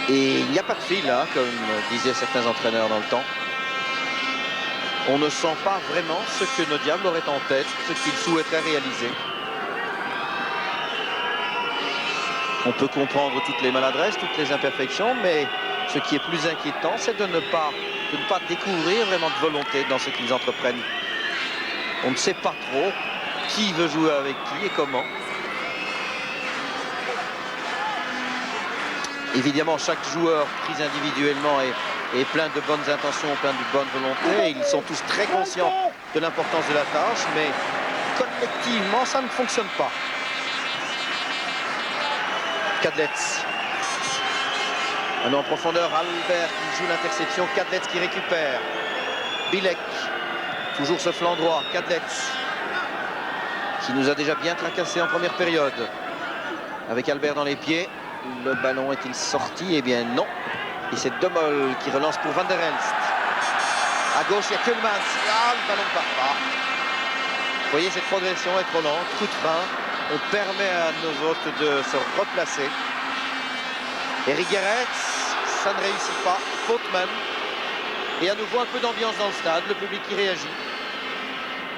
Et il n'y a pas de fil là, comme disaient certains entraîneurs dans le temps. On ne sent pas vraiment ce que nos diables auraient en tête, ce qu'ils souhaiteraient réaliser. On peut comprendre toutes les maladresses, toutes les imperfections, mais ce qui est plus inquiétant, c'est de ne pas découvrir vraiment de volonté dans ce qu'ils entreprennent. On ne sait pas trop qui veut jouer avec qui et comment. Évidemment, chaque joueur pris individuellement est plein de bonnes intentions, plein de bonnes volontés. Ils sont tous très conscients de l'importance de la tâche, mais collectivement, ça ne fonctionne pas. Kadlec. En profondeur, Albert qui joue l'interception. Kadlec qui récupère. Bilek. Toujours ce flanc droit. Kadlec qui nous a déjà bien tracassé en première période. Avec Albert dans les pieds. Le ballon est-il sorti? Eh bien non. Et c'est Domol qui relance pour Van der Elst. À gauche, il y a Kuhlmans. Ah, le ballon ne part pas. Vous voyez, cette progression est trop lente. Coup de frein. On permet à nos hôtes de se replacer. Eric Guéret, ça ne réussit pas. Faute même. Et à nouveau un peu d'ambiance dans le stade. Le public qui réagit.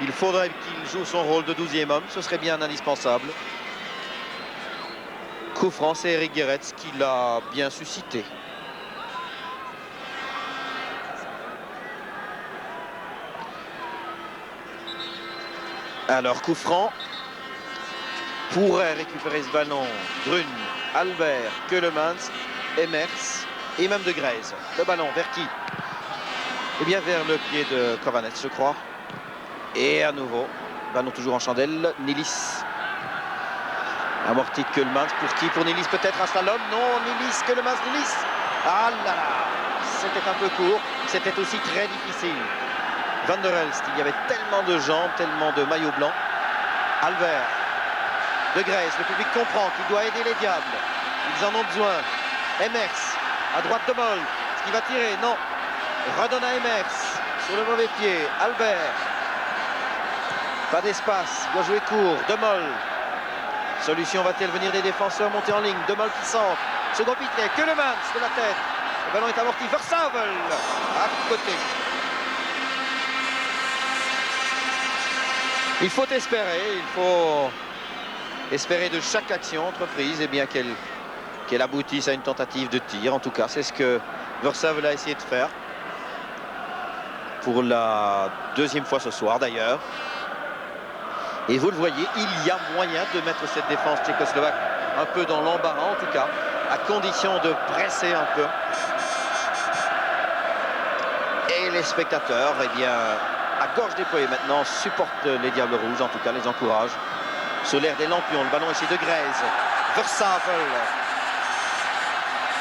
Il faudrait qu'il joue son rôle de 12e homme. Ce serait bien indispensable. Coup franc, c'est Eric Guéret qui l'a bien suscité. Alors, coup franc. Pourrait récupérer ce ballon Grun, Albert, Kuhlmans, Emers et même de Grèze. Le ballon vers qui? Eh bien vers le pied de Kovanec, je crois. Et à nouveau, ballon toujours en chandelle, Nilis. Amorti de Kuhlmans, pour qui? Pour Nilis peut-être, un slalom? Non, Nilis, Kuhlmans, Nilis. Ah là là, c'était un peu court, c'était aussi très difficile. Van der Elst, il y avait tellement de jambes, tellement de maillots blancs. Albert. De Grèce, le public comprend qu'il doit aider les diables. Ils en ont besoin. Emers, à droite de Moll. Est-ce qu'il va tirer? Non. Redonne à Emers. Sur le mauvais pied. Albert. Pas d'espace. Il doit jouer court. De Moll. Solution va-t-elle venir des défenseurs monter en ligne? De Moll qui centre. Second piquet. Kuhlmans de la tête. Le ballon est amorti. Versavel à côté. Il faut espérer. Il faut espérer de chaque action entreprise et bien qu'elle aboutisse à une tentative de tir. En tout cas, c'est ce que Versavel a essayé de faire pour la deuxième fois ce soir d'ailleurs. Et vous le voyez, il y a moyen de mettre cette défense tchécoslovaque un peu dans l'embarras, en tout cas, à condition de presser un peu. Et les spectateurs, eh bien, à gorge déployée maintenant, supportent les Diables Rouges, en tout cas les encouragent. Sur l'air des lampions, le ballon ici de Grèze. Versavel.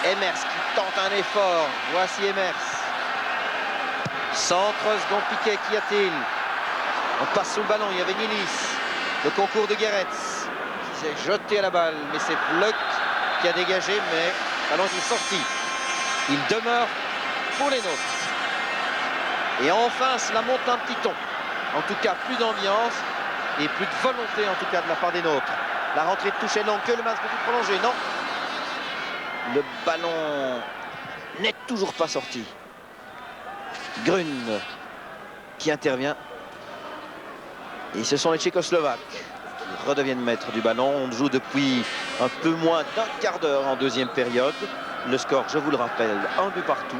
Emers qui tente un effort. Voici Emers. Centre, second piquet, qu'y a-t-il? On passe sous le ballon, il y avait Nilis. Le concours de Guéret qui s'est jeté à la balle, mais c'est Vluk qui a dégagé, mais le ballon est sorti. Il demeure pour les nôtres. Et enfin, cela monte un petit ton. En tout cas, plus d'ambiance. Et plus de volonté en tout cas de la part des nôtres. La rentrée de touche est longue. Kuhlmans peut-il prolonger? Non. Le ballon n'est toujours pas sorti. Grun qui intervient. Et ce sont les Tchécoslovaques qui redeviennent maîtres du ballon. On joue depuis un peu moins d'un quart d'heure en deuxième période. Le score, je vous le rappelle, 1 but partout.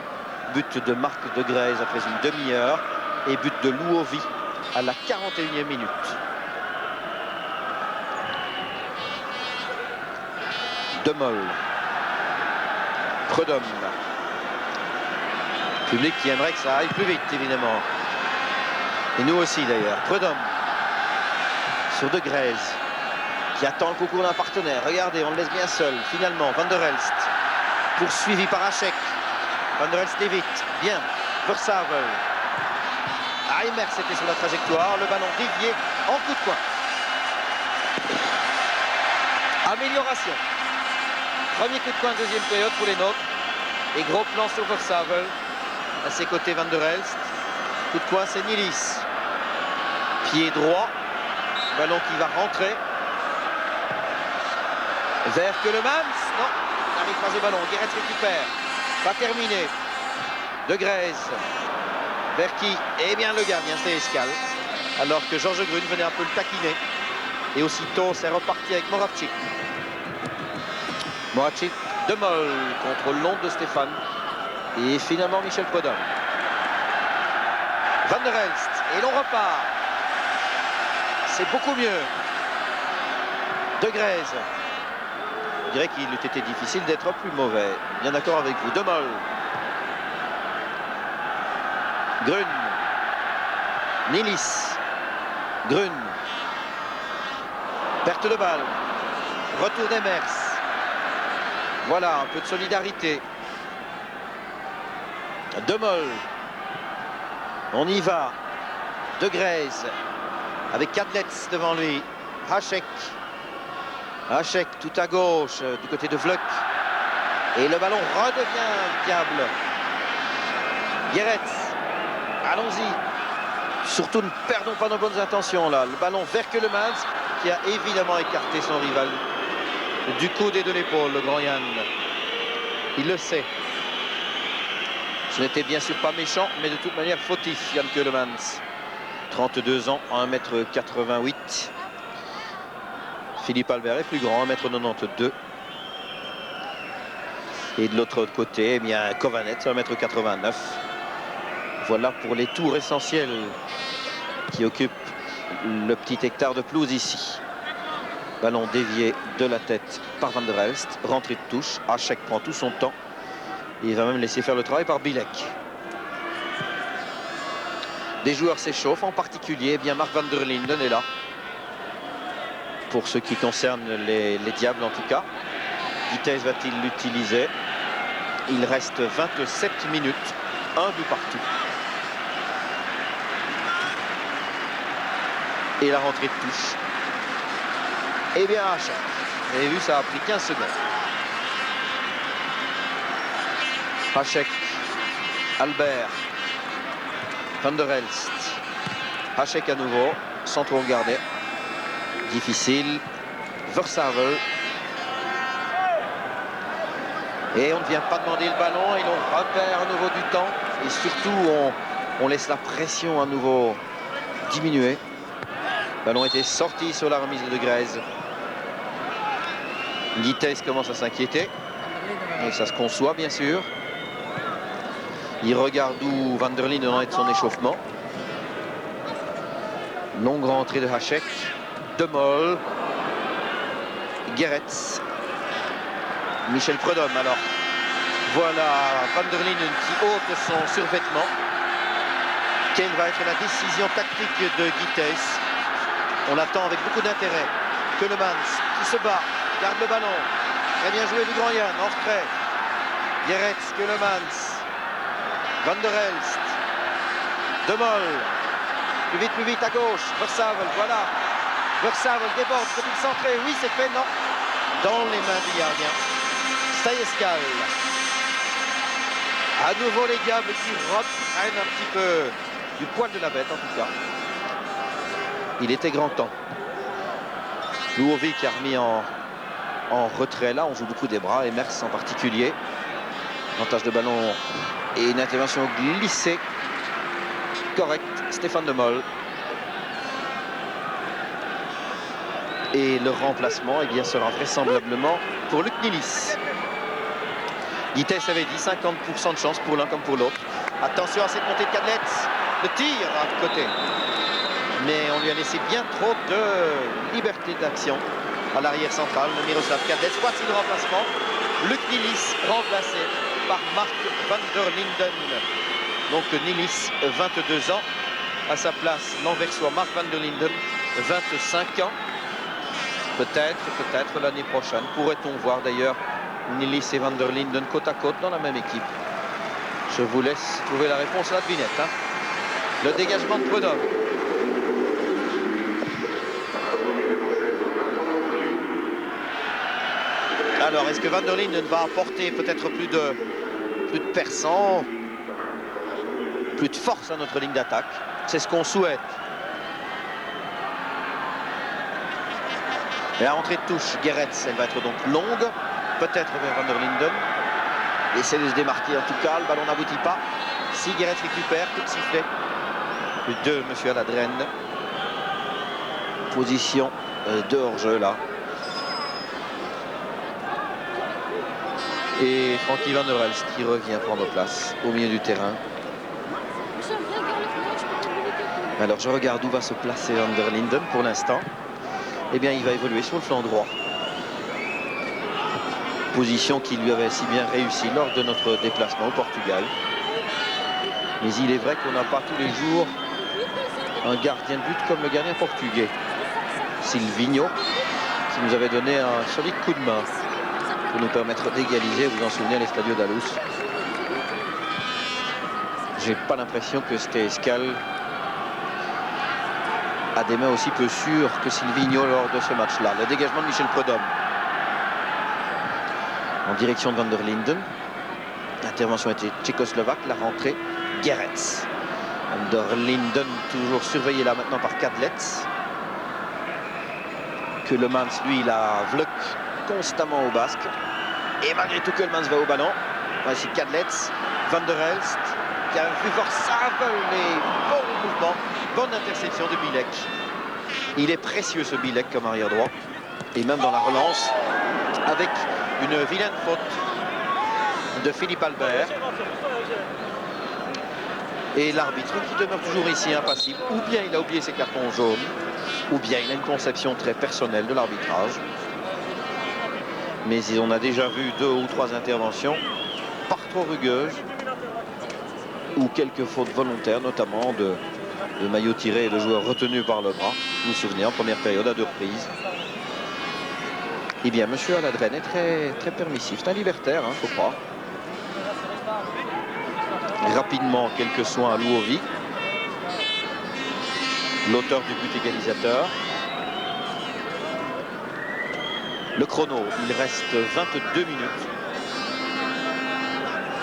But de Marc de Grèze après une demi-heure. Et but de Louovi à la 41e minute. De Moll. Prudhomme. Public qui aimerait que ça aille plus vite, évidemment. Et nous aussi, d'ailleurs. Prudhomme. Sur De Grèze. Qui attend le concours d'un partenaire. Regardez, on le laisse bien seul. Finalement, Van der Elst. Poursuivi par Hachek. Van der Elst évite. Bien. Versavel. Emers était sur la trajectoire. Le ballon dévié en coup de poing. Amélioration. Premier coup de coin, deuxième période pour les nôtres. Et gros plan sur Versavel. À ses côtés, Van der Elst. Coup de coin, c'est Nilis. Pied droit. Ballon qui va rentrer. Vers Keulemans. Non, il n'arrive pas au ballon. Guéret récupère. Pas terminé. De Grèze. Vers qui? Eh bien, le gardien, c'est Escal. Alors que Georges Grune venait un peu le taquiner. Et aussitôt, c'est reparti avec Moravcik. Moravcik de Moll, contrôle long de Stéphane. Et finalement, Michel Prudhomme. Van der Elst. Et l'on repart. C'est beaucoup mieux. De Grèze. Je dirais qu'il eût été difficile d'être plus mauvais. Bien d'accord avec vous. De Moll. Grune. Nilis. Grune. Perte de balle. Retour d'Emers. Voilà, un peu de solidarité. De Moll. On y va. De Grèze. Avec Kadlec devant lui. Hachek. Hachek tout à gauche du côté de Vluk. Et le ballon redevient viable. Guéret. Allons-y. Surtout ne perdons pas nos bonnes intentions là. Le ballon vers Keulemans qui a évidemment écarté son rival du coude et de l'épaule, le grand Yann. Il le sait. Ce n'était bien sûr pas méchant, mais de toute manière fautif, Yann Keulemans. 32 ans, 1m88. Philippe Albert est plus grand, 1m92. Et de l'autre côté, eh bien, Kovanet, 1m89. Voilà pour les tours essentiels qui occupent le petit hectare de pelouse ici. Ballon dévié de la tête par Van der Elst. Rentrée de touche. Hachek prend tout son temps. Et il va même laisser faire le travail par Bilek. Des joueurs s'échauffent, en particulier eh bien Mark van der Linden est là. Pour ce qui concerne les Diables en tout cas. Vitesse va-t-il l'utiliser? Il reste 27 minutes. Un but partout. Et la rentrée de touche. Eh bien, Hachek. Vous avez vu, ça a pris 15 secondes. Hachek, Albert, Van der Elst. Hachek à nouveau, sans trop regarder. Difficile. Versavel. Et on ne vient pas demander le ballon et l'on repère à nouveau du temps. Et surtout, on laisse la pression à nouveau diminuer. Le ballon était sorti sur la remise de Grèze. Guitès commence à s'inquiéter. Et ça se conçoit, bien sûr. Il regarde où Van der Linden en est de son échauffement. Longue rentrée de Hachek. De Moll. Guéretz. Michel Prudhomme, alors. Voilà Van der Linden qui ôte son survêtement. Quelle va être la décision tactique de Guitès? On l'attend avec beaucoup d'intérêt. Keulemans qui se bat, garde le ballon. Très bien joué du grand Yann, en retrait. Guéretz, Keulemans. Van der Elst. De Moll. Plus vite à gauche. Versavel, voilà. Versavel déborde, peut-il centrer? Oui, c'est fait, non. Dans les mains du gardien. Stayeskal. À nouveau les Diables qui reprennent un petit peu du poil de la bête, en tout cas. Il était grand temps. Louovic a remis en retrait là. On joue beaucoup des bras. Emers en particulier. Avantage de ballon et une intervention glissée. Correct. Stéphane de Moll. Et le remplacement eh bien, sera vraisemblablement pour Luc Nilis. Guitès avait dit 50% de chance pour l'un comme pour l'autre. Attention à cette montée de Kadlec. Le tir à côté. Mais on lui a laissé bien trop de liberté d'action à l'arrière central. Le Miroslav Kadlec. Voici le remplacement. Luc Nilis remplacé par Mark van der Linden. Donc Nilis, 22 ans. À sa place, l'Anversois Mark van der Linden, 25 ans. Peut-être l'année prochaine. Pourrait-on voir d'ailleurs Nilis et van der Linden côte à côte dans la même équipe? Je vous laisse trouver la réponse à la devinette. Hein. Le dégagement de Prudhomme. Alors, est-ce que Van der Linden va apporter peut-être plus de perçant, plus de force à notre ligne d'attaque? C'est ce qu'on souhaite. Et la rentrée de touche, Gerets, elle va être donc longue, peut-être vers Van der Linden. Il essaie de se démarquer en tout cas, le ballon n'aboutit pas. Si Gerets récupère, coup de sifflet. Le 2, monsieur Aladren. Position de hors-jeu là. Et Frankie Van der Elst qui revient prendre place au milieu du terrain. Alors je regarde où va se placer Van der Linden pour l'instant. Eh bien il va évoluer sur le flanc droit. Position qui lui avait si bien réussi lors de notre déplacement au Portugal. Mais il est vrai qu'on n'a pas tous les jours un gardien de but comme le gardien portugais. Silvinho, qui nous avait donné un solide coup de main pour nous permettre d'égaliser, vous en souvenez, à l'Estadio da Luz. J'ai pas l'impression que Escal a des mains aussi peu sûres que Silvinho lors de ce match-là. Le dégagement de Michel Prudhomme en direction de Van der Linden. L'intervention était tchécoslovaque, la rentrée Gerets. Van der Linden toujours surveillé là maintenant par Kadlec. Keulemans, lui, il a Vluk constamment au basque. Et malgré tout, Keulemans va au ballon. Voici Kadlec, Van der Elst, qui a vu Vorsavel, mais bon mouvement, bonne interception de Bilek. Il est précieux ce Bilek comme arrière droit. Et même dans la relance, avec une vilaine faute de Philippe Albert. Et l'arbitre qui demeure toujours ici impassible. Ou bien il a oublié ses cartons jaunes, ou bien il a une conception très personnelle de l'arbitrage. Mais on a déjà vu 2 ou 3 interventions par trop rugueuses ou quelques fautes volontaires, notamment de maillot tiré et de joueurs retenus par le bras. Vous vous souvenez, en première période à 2 reprises. Eh bien, monsieur Aladren est très permissif. C'est un libertaire, hein, faut croire. Rapidement, quelques soins à Louovi, l'auteur du but égalisateur. Le chrono, il reste 22 minutes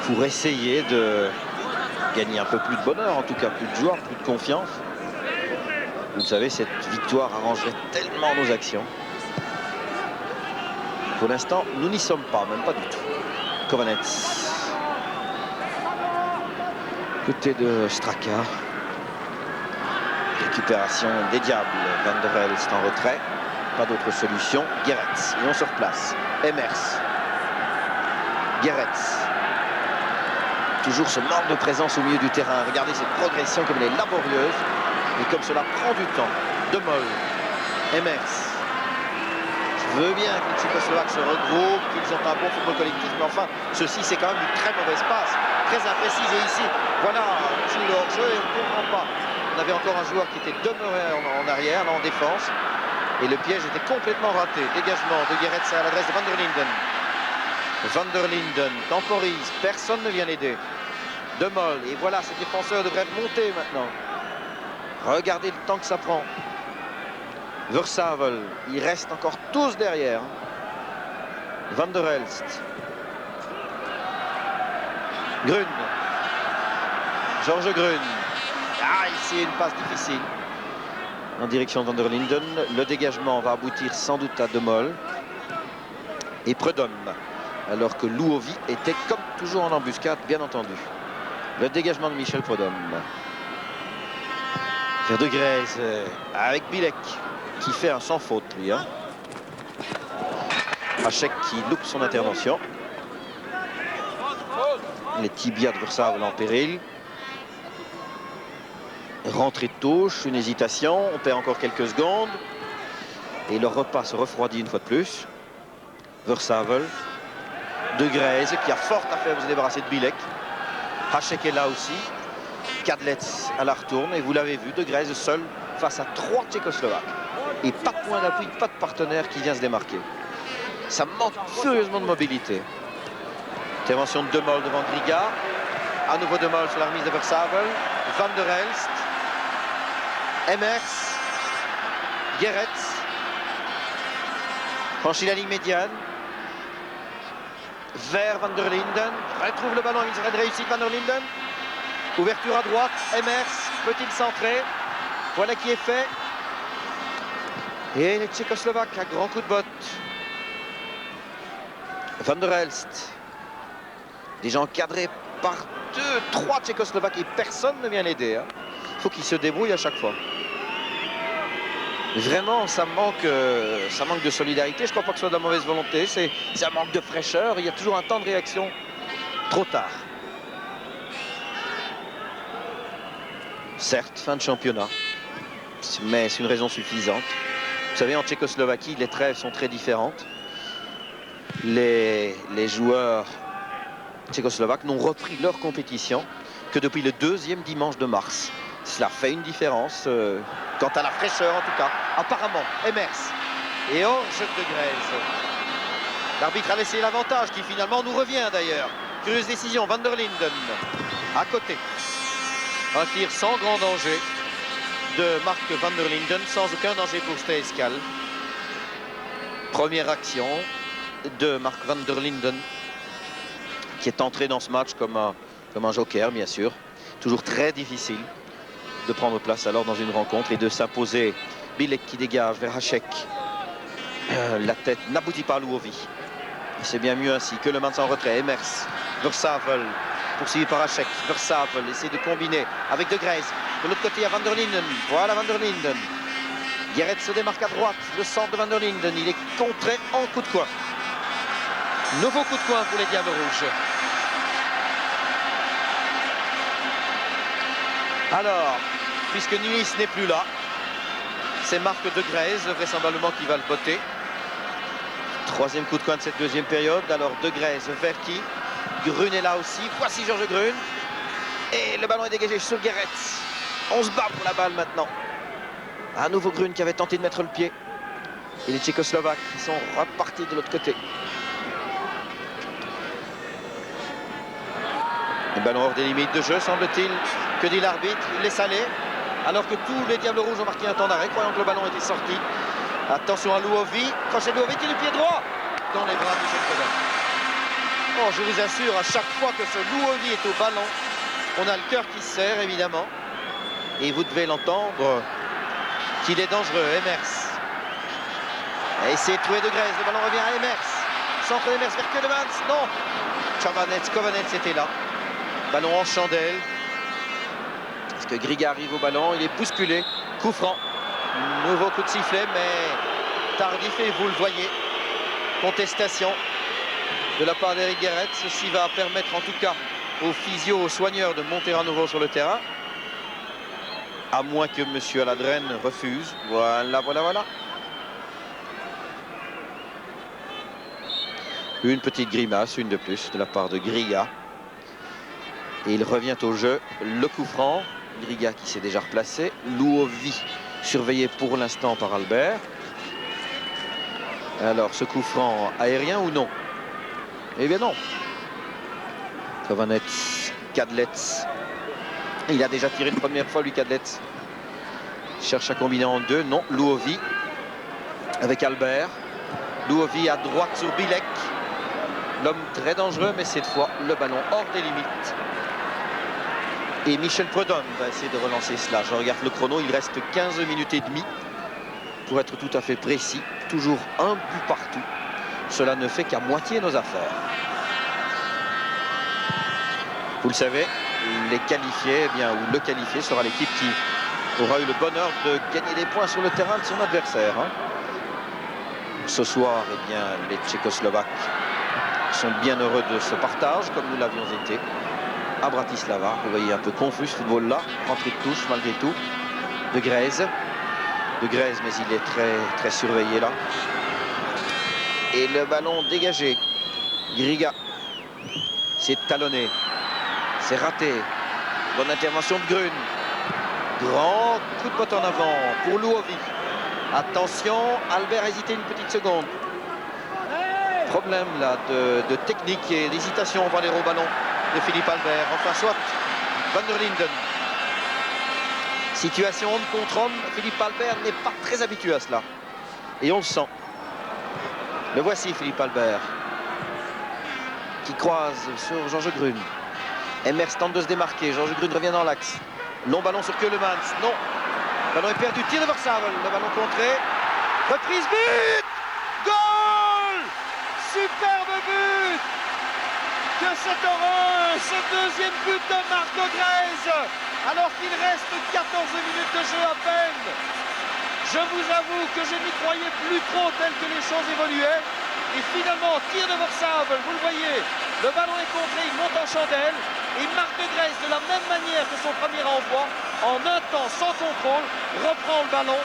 pour essayer de gagner un peu plus de bonheur, en tout cas plus de joie, plus de confiance. Vous savez, cette victoire arrangerait tellement nos actions. Pour l'instant, nous n'y sommes pas, même pas du tout. Kovanets. Côté de Straka. Récupération des Diables. Van der Elst en retrait. Pas d'autre solution. Gerets. Et on se replace. Emers. Gerets. Toujours ce manque de présence au milieu du terrain. Regardez cette progression comme elle est laborieuse. Et comme cela prend du temps. De Mol. Emers. Je veux bien que les Tchécoslovaques se regroupent, qu'ils ont un bon football collectif, mais enfin, ceci c'est quand même une très mauvaise passe, très imprécise. Et ici, voilà, on joue le hors-jeu et on ne comprend pas. On avait encore un joueur qui était demeuré en arrière, là en défense, et le piège était complètement raté. Dégagement de Gerets à l'adresse de Van der Linden. Van der Linden temporise, personne ne vient l'aider. De Mol, et voilà, ces défenseurs devraient remonter maintenant. Regardez le temps que ça prend. Vorsavel, il reste encore tous derrière. Van der Elst. Grun. Georges Grun. Ah, ici une passe difficile. En direction de Van der Linden. Le dégagement va aboutir sans doute à De Mol. Et Prudhomme. Alors que Louovi était comme toujours en embuscade, bien entendu. Le dégagement de Michel Prudhomme. Vers De Greyse avec Bilek, qui fait un sans faute, lui. Hein. Hachek qui loupe son intervention. Les tibias de Vorsavel en péril. Rentrée de touche, une hésitation. On perd encore quelques secondes. Et le repas se refroidit une fois de plus. Vorsavel. De Greyse qui a fort à faire pour se débarrasser de Bilek. Hachek est là aussi. Kadlec à la retourne. Et vous l'avez vu, De Greyse seul face à 3 Tchécoslovaques. Et pas de point d'appui, pas de partenaire qui vient se démarquer. Ça manque furieusement de mobilité. Intervention de De Mol devant Griga. À nouveau De Mol sur la remise de Vorsavel. Van der Elst. Emers. Gerets. Franchit la ligne médiane. vers Van der Linden. Retrouve le ballon, il serait de réussite Van der Linden. Ouverture à droite, Emers peut-il centrer? Voilà qui est fait. Et les Tchécoslovaques à grand coup de botte. Van der Elst. Déjà encadré par 2-3 Tchécoslovaques et personne ne vient l'aider. Il faut qu'il se débrouille à chaque fois. Vraiment, ça manque de solidarité. Je ne crois pas que ce soit de la mauvaise volonté. C'est un manque de fraîcheur. Il y a toujours un temps de réaction trop tard. Certes, fin de championnat, mais c'est une raison suffisante. Vous savez, en Tchécoslovaquie, les trêves sont très différentes. Les joueurs tchécoslovaques n'ont repris leur compétition que depuis le 2e dimanche de mars. Cela fait une différence quant à la fraîcheur, en tout cas. Apparemment, Emers et hors jeu de Grèze. L'arbitre a laissé l'avantage qui finalement nous revient d'ailleurs. Curieuse décision, Van der Linden à côté. Un tir sans grand danger de Mark Van der Linden, sans aucun danger pour Steeskal. Première action de Mark Van der Linden, qui est entré dans ce match comme un joker, bien sûr. Toujours très difficile de prendre place alors dans une rencontre et de s'imposer. Bilek qui dégage vers Hacek. La tête n'aboutit pas à Louovi. C'est bien mieux ainsi que le maintien en retrait. Emers, Versavel, poursuivi par Hacek. Versavel essaie de combiner avec De Greyse. De l'autre côté, il y a Van der Linden. Voilà Van der Linden. Guéret se démarque à droite. Le centre de Van der Linden. Il est contré en coup de coin. Nouveau coup de coin pour les Diables Rouges. Alors, puisque Nuis n'est plus là, c'est Marc De Greyse, vraisemblablement, qui va le botter. 3e coup de coin de cette 2e période. Alors De Greyse vers qui? Grun est là aussi. Voici Georges Grun. Et le ballon est dégagé sur Guéret. On se bat pour la balle maintenant. Un nouveau Grun qui avait tenté de mettre le pied. Et les Tchécoslovaques qui sont repartis de l'autre côté. Le ballon hors des limites de jeu, semble-t-il. Que dit l'arbitre? Il laisse aller. Alors que tous les Diables Rouges ont marqué un temps d'arrêt, croyant que le ballon était sorti. Attention à Louovi. Crochet de Louovi qui est du pied droit dans les bras de Michel Prudhomme. Oh, je vous assure, à chaque fois que ce Louovi est au ballon, on a le cœur qui se serre, évidemment. Et vous devez l'entendre qu'il est dangereux. Emers. Et c'est trouvé De Greyse. Le ballon revient à Emers. Centre d'Emers vers Kedemans. Non. Kovanets était là. Ballon en chandelle. Est-ce que Griga arrive au ballon? Il est bousculé. Coup franc. Nouveau coup de sifflet, mais tardif et vous le voyez. Contestation de la part d'Eric Guéret. Ceci va permettre en tout cas aux physios, aux soigneurs de monter à nouveau sur le terrain. À moins que M. Aladren refuse. Voilà. Une petite grimace, une de plus de la part de Griga. Et il revient au jeu. Le coup franc. Griga qui s'est déjà replacé. Louovi surveillé pour l'instant par Albert. Alors ce coup franc aérien ou non? Eh bien non. Kovanets, Kadlec. Il a déjà tiré une première fois lui, Kadlec. Cherche à combiner en deux. Non, Louovi avec Albert. Louovi à droite sur Bilek. L'homme très dangereux, mais cette fois le ballon hors des limites. Et Michel Prudhomme va essayer de relancer cela. Je regarde le chrono, il reste 15 minutes et demie. Pour être tout à fait précis, toujours un but partout. Cela ne fait qu'à moitié nos affaires. Vous le savez, les qualifiés, eh bien, ou le qualifié sera l'équipe qui aura eu le bonheur de gagner des points sur le terrain de son adversaire. Ce soir, eh bien, les Tchécoslovaques sont bien heureux de ce partage, comme nous l'avions été à Bratislava. Vous voyez un peu confus ce football-là, rentrée de touche malgré tout. De Greyse, mais il est très surveillé là. Et le ballon dégagé. Griga, c'est talonné, c'est raté. Bonne intervention de Grun. Grand coup de pote en avant pour Louovi. Attention, Albert a hésité une petite seconde. Problème là de technique et d'hésitation. On va aller au ballon de Philippe Albert. Enfin, soit Van der Linden. Situation homme contre homme. Philippe Albert n'est pas très habitué à cela. Et on le sent. Le voici, Philippe Albert. qui croise sur Georges Grune. Emers tente de se démarquer. Georges Grune revient dans l'axe. Long ballon sur Keulemans. Non. Le ballon est perdu. Tir de Versavel. Le ballon contré. Reprise, but! Goal! Superbe but de cet heureux, ce deuxième but de Marc de Grèze, alors qu'il reste 14 minutes de jeu à peine. Je vous avoue que je n'y croyais plus trop tel que les choses évoluaient. Et finalement, tir de Versavel, vous le voyez, le ballon est contré, il monte en chandelle. Et Marc de Grèze, de la même manière que son premier envoi, en un temps, sans contrôle, reprend le ballon.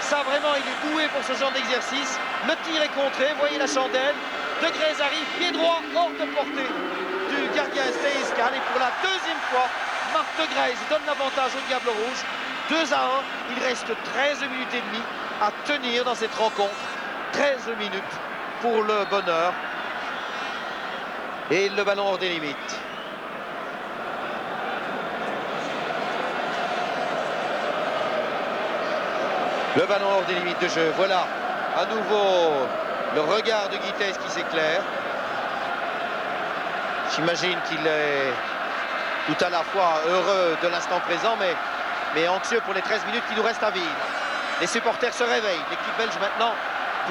Ça, vraiment, il est doué pour ce genre d'exercice. Le tir est contré, voyez la chandelle. De Grèze arrive, pied droit, hors de portée du gardien Steiscal. Et pour la deuxième fois, Marc de Grèze donne l'avantage au Diable Rouge. 2-1, il reste 13 minutes et demie à tenir dans cette rencontre. 13 minutes pour le bonheur. Et le ballon hors des limites. Le ballon hors des limites de jeu. Voilà, à nouveau, le regard de Guitez qui s'éclaire. J'imagine qu'il est tout à la fois heureux de l'instant présent, mais anxieux pour les 13 minutes qui nous restent à vivre. Les supporters se réveillent. L'équipe belge maintenant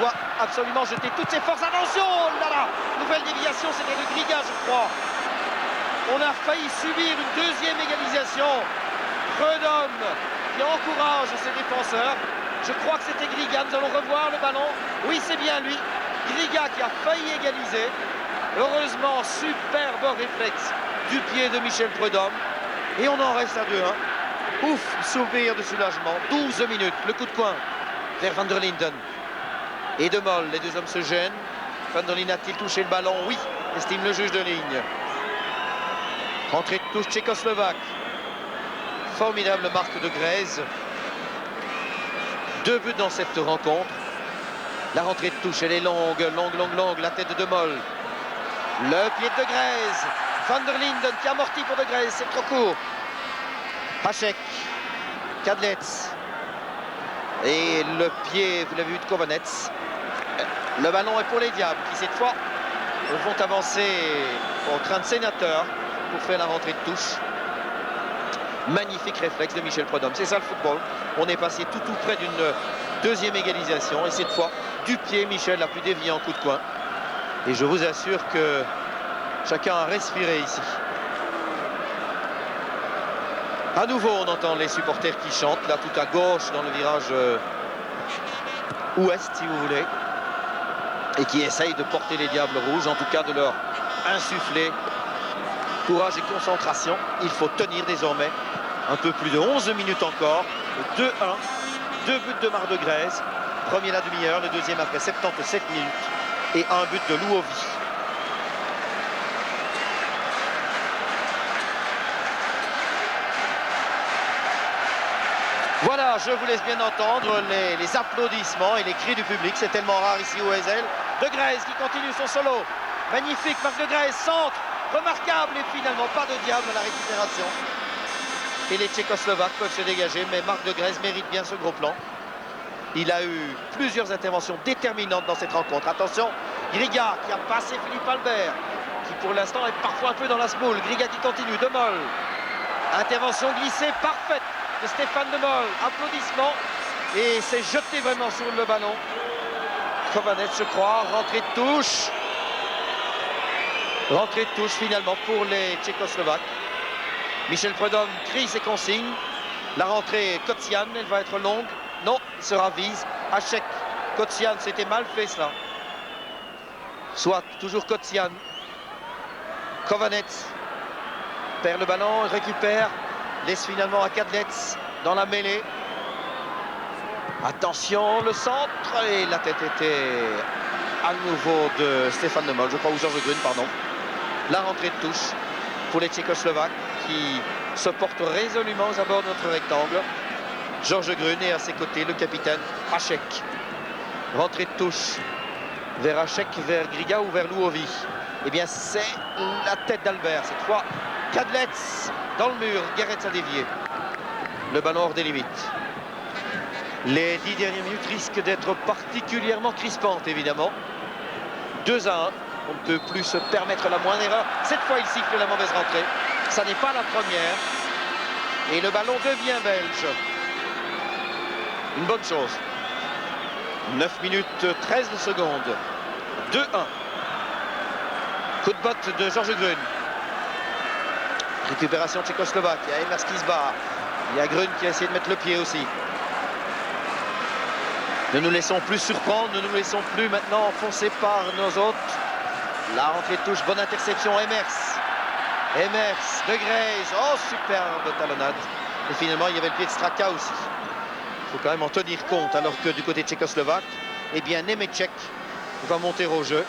doit absolument jeter toutes ses forces. Attention, oh là là, nouvelle déviation, c'était de Griga, je crois. On a failli subir une deuxième égalisation. Prudhomme qui encourage ses défenseurs. Je crois que c'était Griga, nous allons revoir le ballon. Oui, c'est bien lui. Griga qui a failli égaliser. Heureusement, superbe réflexe du pied de Michel Prudhomme. Et on en reste à 2-1. Ouf, soupir de soulagement. 12 minutes, le coup de coin vers Van der Linden. Et De Mol, les deux hommes se gênent. Van der Linden a-t-il touché le ballon? Oui, estime le juge de ligne. Rentrée de touche tchécoslovaque. Formidable marque de Grèze. 2 buts dans cette rencontre. La rentrée de touche, elle est longue. La tête de De Mol. Le pied de Grèze. Van der Linden qui amortit pour De Grèze. C'est trop court. Hachek. Kadlec. Et le pied, vous l'avez vu, de Kovanets. Le ballon est pour les Diables qui, cette fois, vont avancer au train de sénateur pour faire la rentrée de touche. Magnifique réflexe de Michel Prudhomme. C'est ça le football. On est passé tout près d'une deuxième égalisation. Et cette fois, du pied, Michel a pu dévier en coup de coin. Et je vous assure que chacun a respiré ici. À nouveau, on entend les supporters qui chantent, là tout à gauche, dans le virage ouest, si vous voulez. Et qui essayent de porter les Diables Rouges, en tout cas de leur insuffler courage et concentration. Il faut tenir désormais un peu plus de 11 minutes encore. 2-1, 2 buts de Marc de Grèze. Premier la demi-heure, le deuxième après 77 minutes. Et un but de Louovi. Voilà, je vous laisse bien entendre les applaudissements et les cris du public. C'est tellement rare ici au Heysel. De Grèze qui continue son solo. Magnifique, Marc de Grèze, centre. Remarquable et finalement pas de diable à la récupération. Et les Tchécoslovaques peuvent se dégager, mais Marc de Grèze mérite bien ce gros plan. Il a eu plusieurs interventions déterminantes dans cette rencontre. Attention, Griga qui a passé Philippe Albert, qui pour l'instant est parfois un peu dans la smoule. Griga qui continue, De Mol. Intervention glissée parfaite de Stéphane De Mol. Applaudissements. Et c'est jeté vraiment sur le ballon. Kovanets, je crois, rentrée de touche. Rentrée de touche finalement pour les Tchécoslovaques. Michel Prudhomme crie ses consignes. La rentrée Kotsian, elle va être longue. Non, il se ravise. Hachek, Kotsian, c'était mal fait cela. Soit, toujours Kotsian. Kovanets perd le ballon, récupère. Laisse finalement à Kadlec dans la mêlée. Attention, le centre. Et la tête était à nouveau de Stéphane De Mol, je crois, ou Georges Grune, pardon. La rentrée de touche pour les Tchécoslovaques qui se portent résolument aux abords de notre rectangle. Georges Grune et à ses côtés le capitaine Hachek. Rentrée de touche vers Hachek, vers Griga ou vers Louovi. Eh bien, c'est la tête d'Albert. Cette fois, Kadlec dans le mur. Guéretz a dévié. Le ballon hors des limites. Les 10 dernières minutes risquent d'être particulièrement crispantes, évidemment. 2-1. On ne peut plus se permettre la moindre erreur. Cette fois, il siffle la mauvaise rentrée. Ça n'est pas la première. Et le ballon devient belge. Une bonne chose. 9 minutes 13 secondes. 2-1. Coup de botte de Georges Grun. Récupération tchécoslovaque. Il y a Emers qui se bat. Il y a Grun qui a essayé de mettre le pied aussi. Ne nous laissons plus surprendre. Ne nous laissons plus maintenant enfoncer par nos hôtes. La rentrée de touche. Bonne interception. Emers. Emers de Grace. Oh, superbe talonnade. Et finalement, il y avait le pied de Straka aussi. Il faut quand même en tenir compte. Alors que du côté tchécoslovaque, eh bien, Nemeček va monter au jeu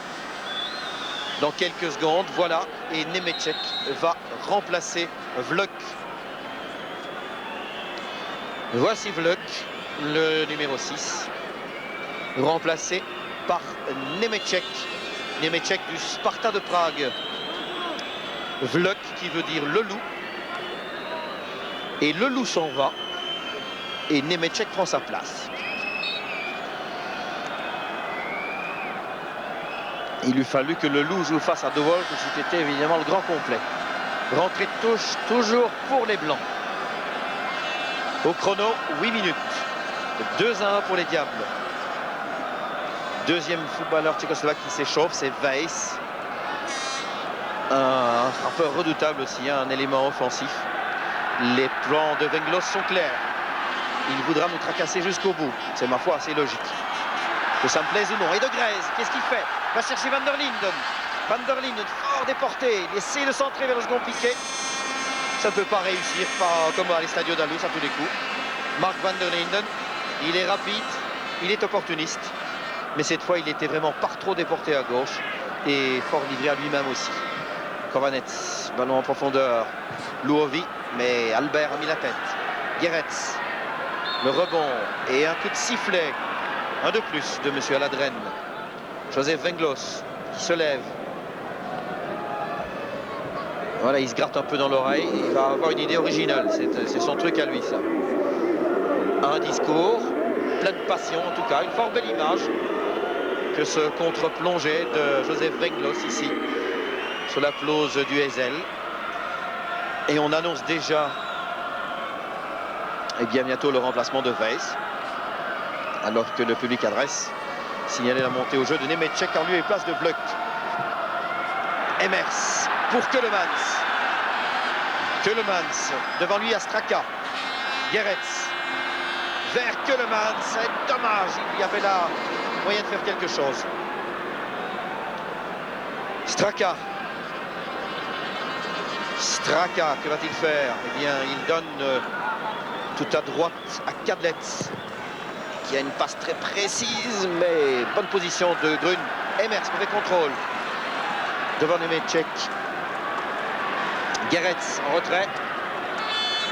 dans quelques secondes. Voilà. Et Nemeček va remplacer Vlk. Voici Vlk, le numéro 6, remplacé par Nemeček. Nemeček du Sparta de Prague. Vlk qui veut dire le loup. Et le loup s'en va. Et Nemeček prend sa place. Il eût fallu que le loup joue face à De Wolf, c'était évidemment le grand complet. Rentrée de touche toujours pour les Blancs. Au chrono, 8 minutes. 2-1 pour les Diables. Deuxième footballeur tchécoslovaque qui s'échauffe, c'est Weiss. Un frappeur redoutable aussi, un élément offensif. Les plans de Venglos sont clairs. Il voudra nous tracasser jusqu'au bout. C'est ma foi assez logique. Que ça me plaise ou non. Et de Grèze, qu'est-ce qu'il fait? Va chercher Van der Linden. Van der Linden, fort déporté. Il essaie de centrer vers le second piqué. Ça ne peut pas réussir, pas comme à l'Estadio d'Alus à tous les coups. Mark Van der Linden, il est rapide, il est opportuniste. Mais cette fois, il était vraiment par trop déporté à gauche. Et fort livré à lui-même aussi. Kovanec, ballon en profondeur. Louovi, mais Albert a mis la tête. Geretz, le rebond et un coup de sifflet. Un de plus de M. Aladren. Joseph Venglos qui se lève. Voilà, il se gratte un peu dans l'oreille. Il va avoir une idée originale. C'est son truc à lui, ça. Un discours, plein de passion en tout cas. Une fort belle image que ce contre-plongé de Joseph Venglos ici, sur la pelouse du Heysel. Et on annonce déjà bien bientôt le remplacement de Weiss. Alors que le public adresse signaler la montée au jeu de Nemeček en lieu et place de Vlk. Emers pour Keulemans. Keulemans devant lui à Straka. Geretz vers Keulemans. C'est dommage, il y avait là moyen de faire quelque chose. Straka. Straka, que va-t-il faire? Eh bien, il donne tout à droite à Kadlec, qui a une passe très précise, mais bonne position de Grun. Emers, mauvais contrôle. Devant Nemeček. Geretz en retrait.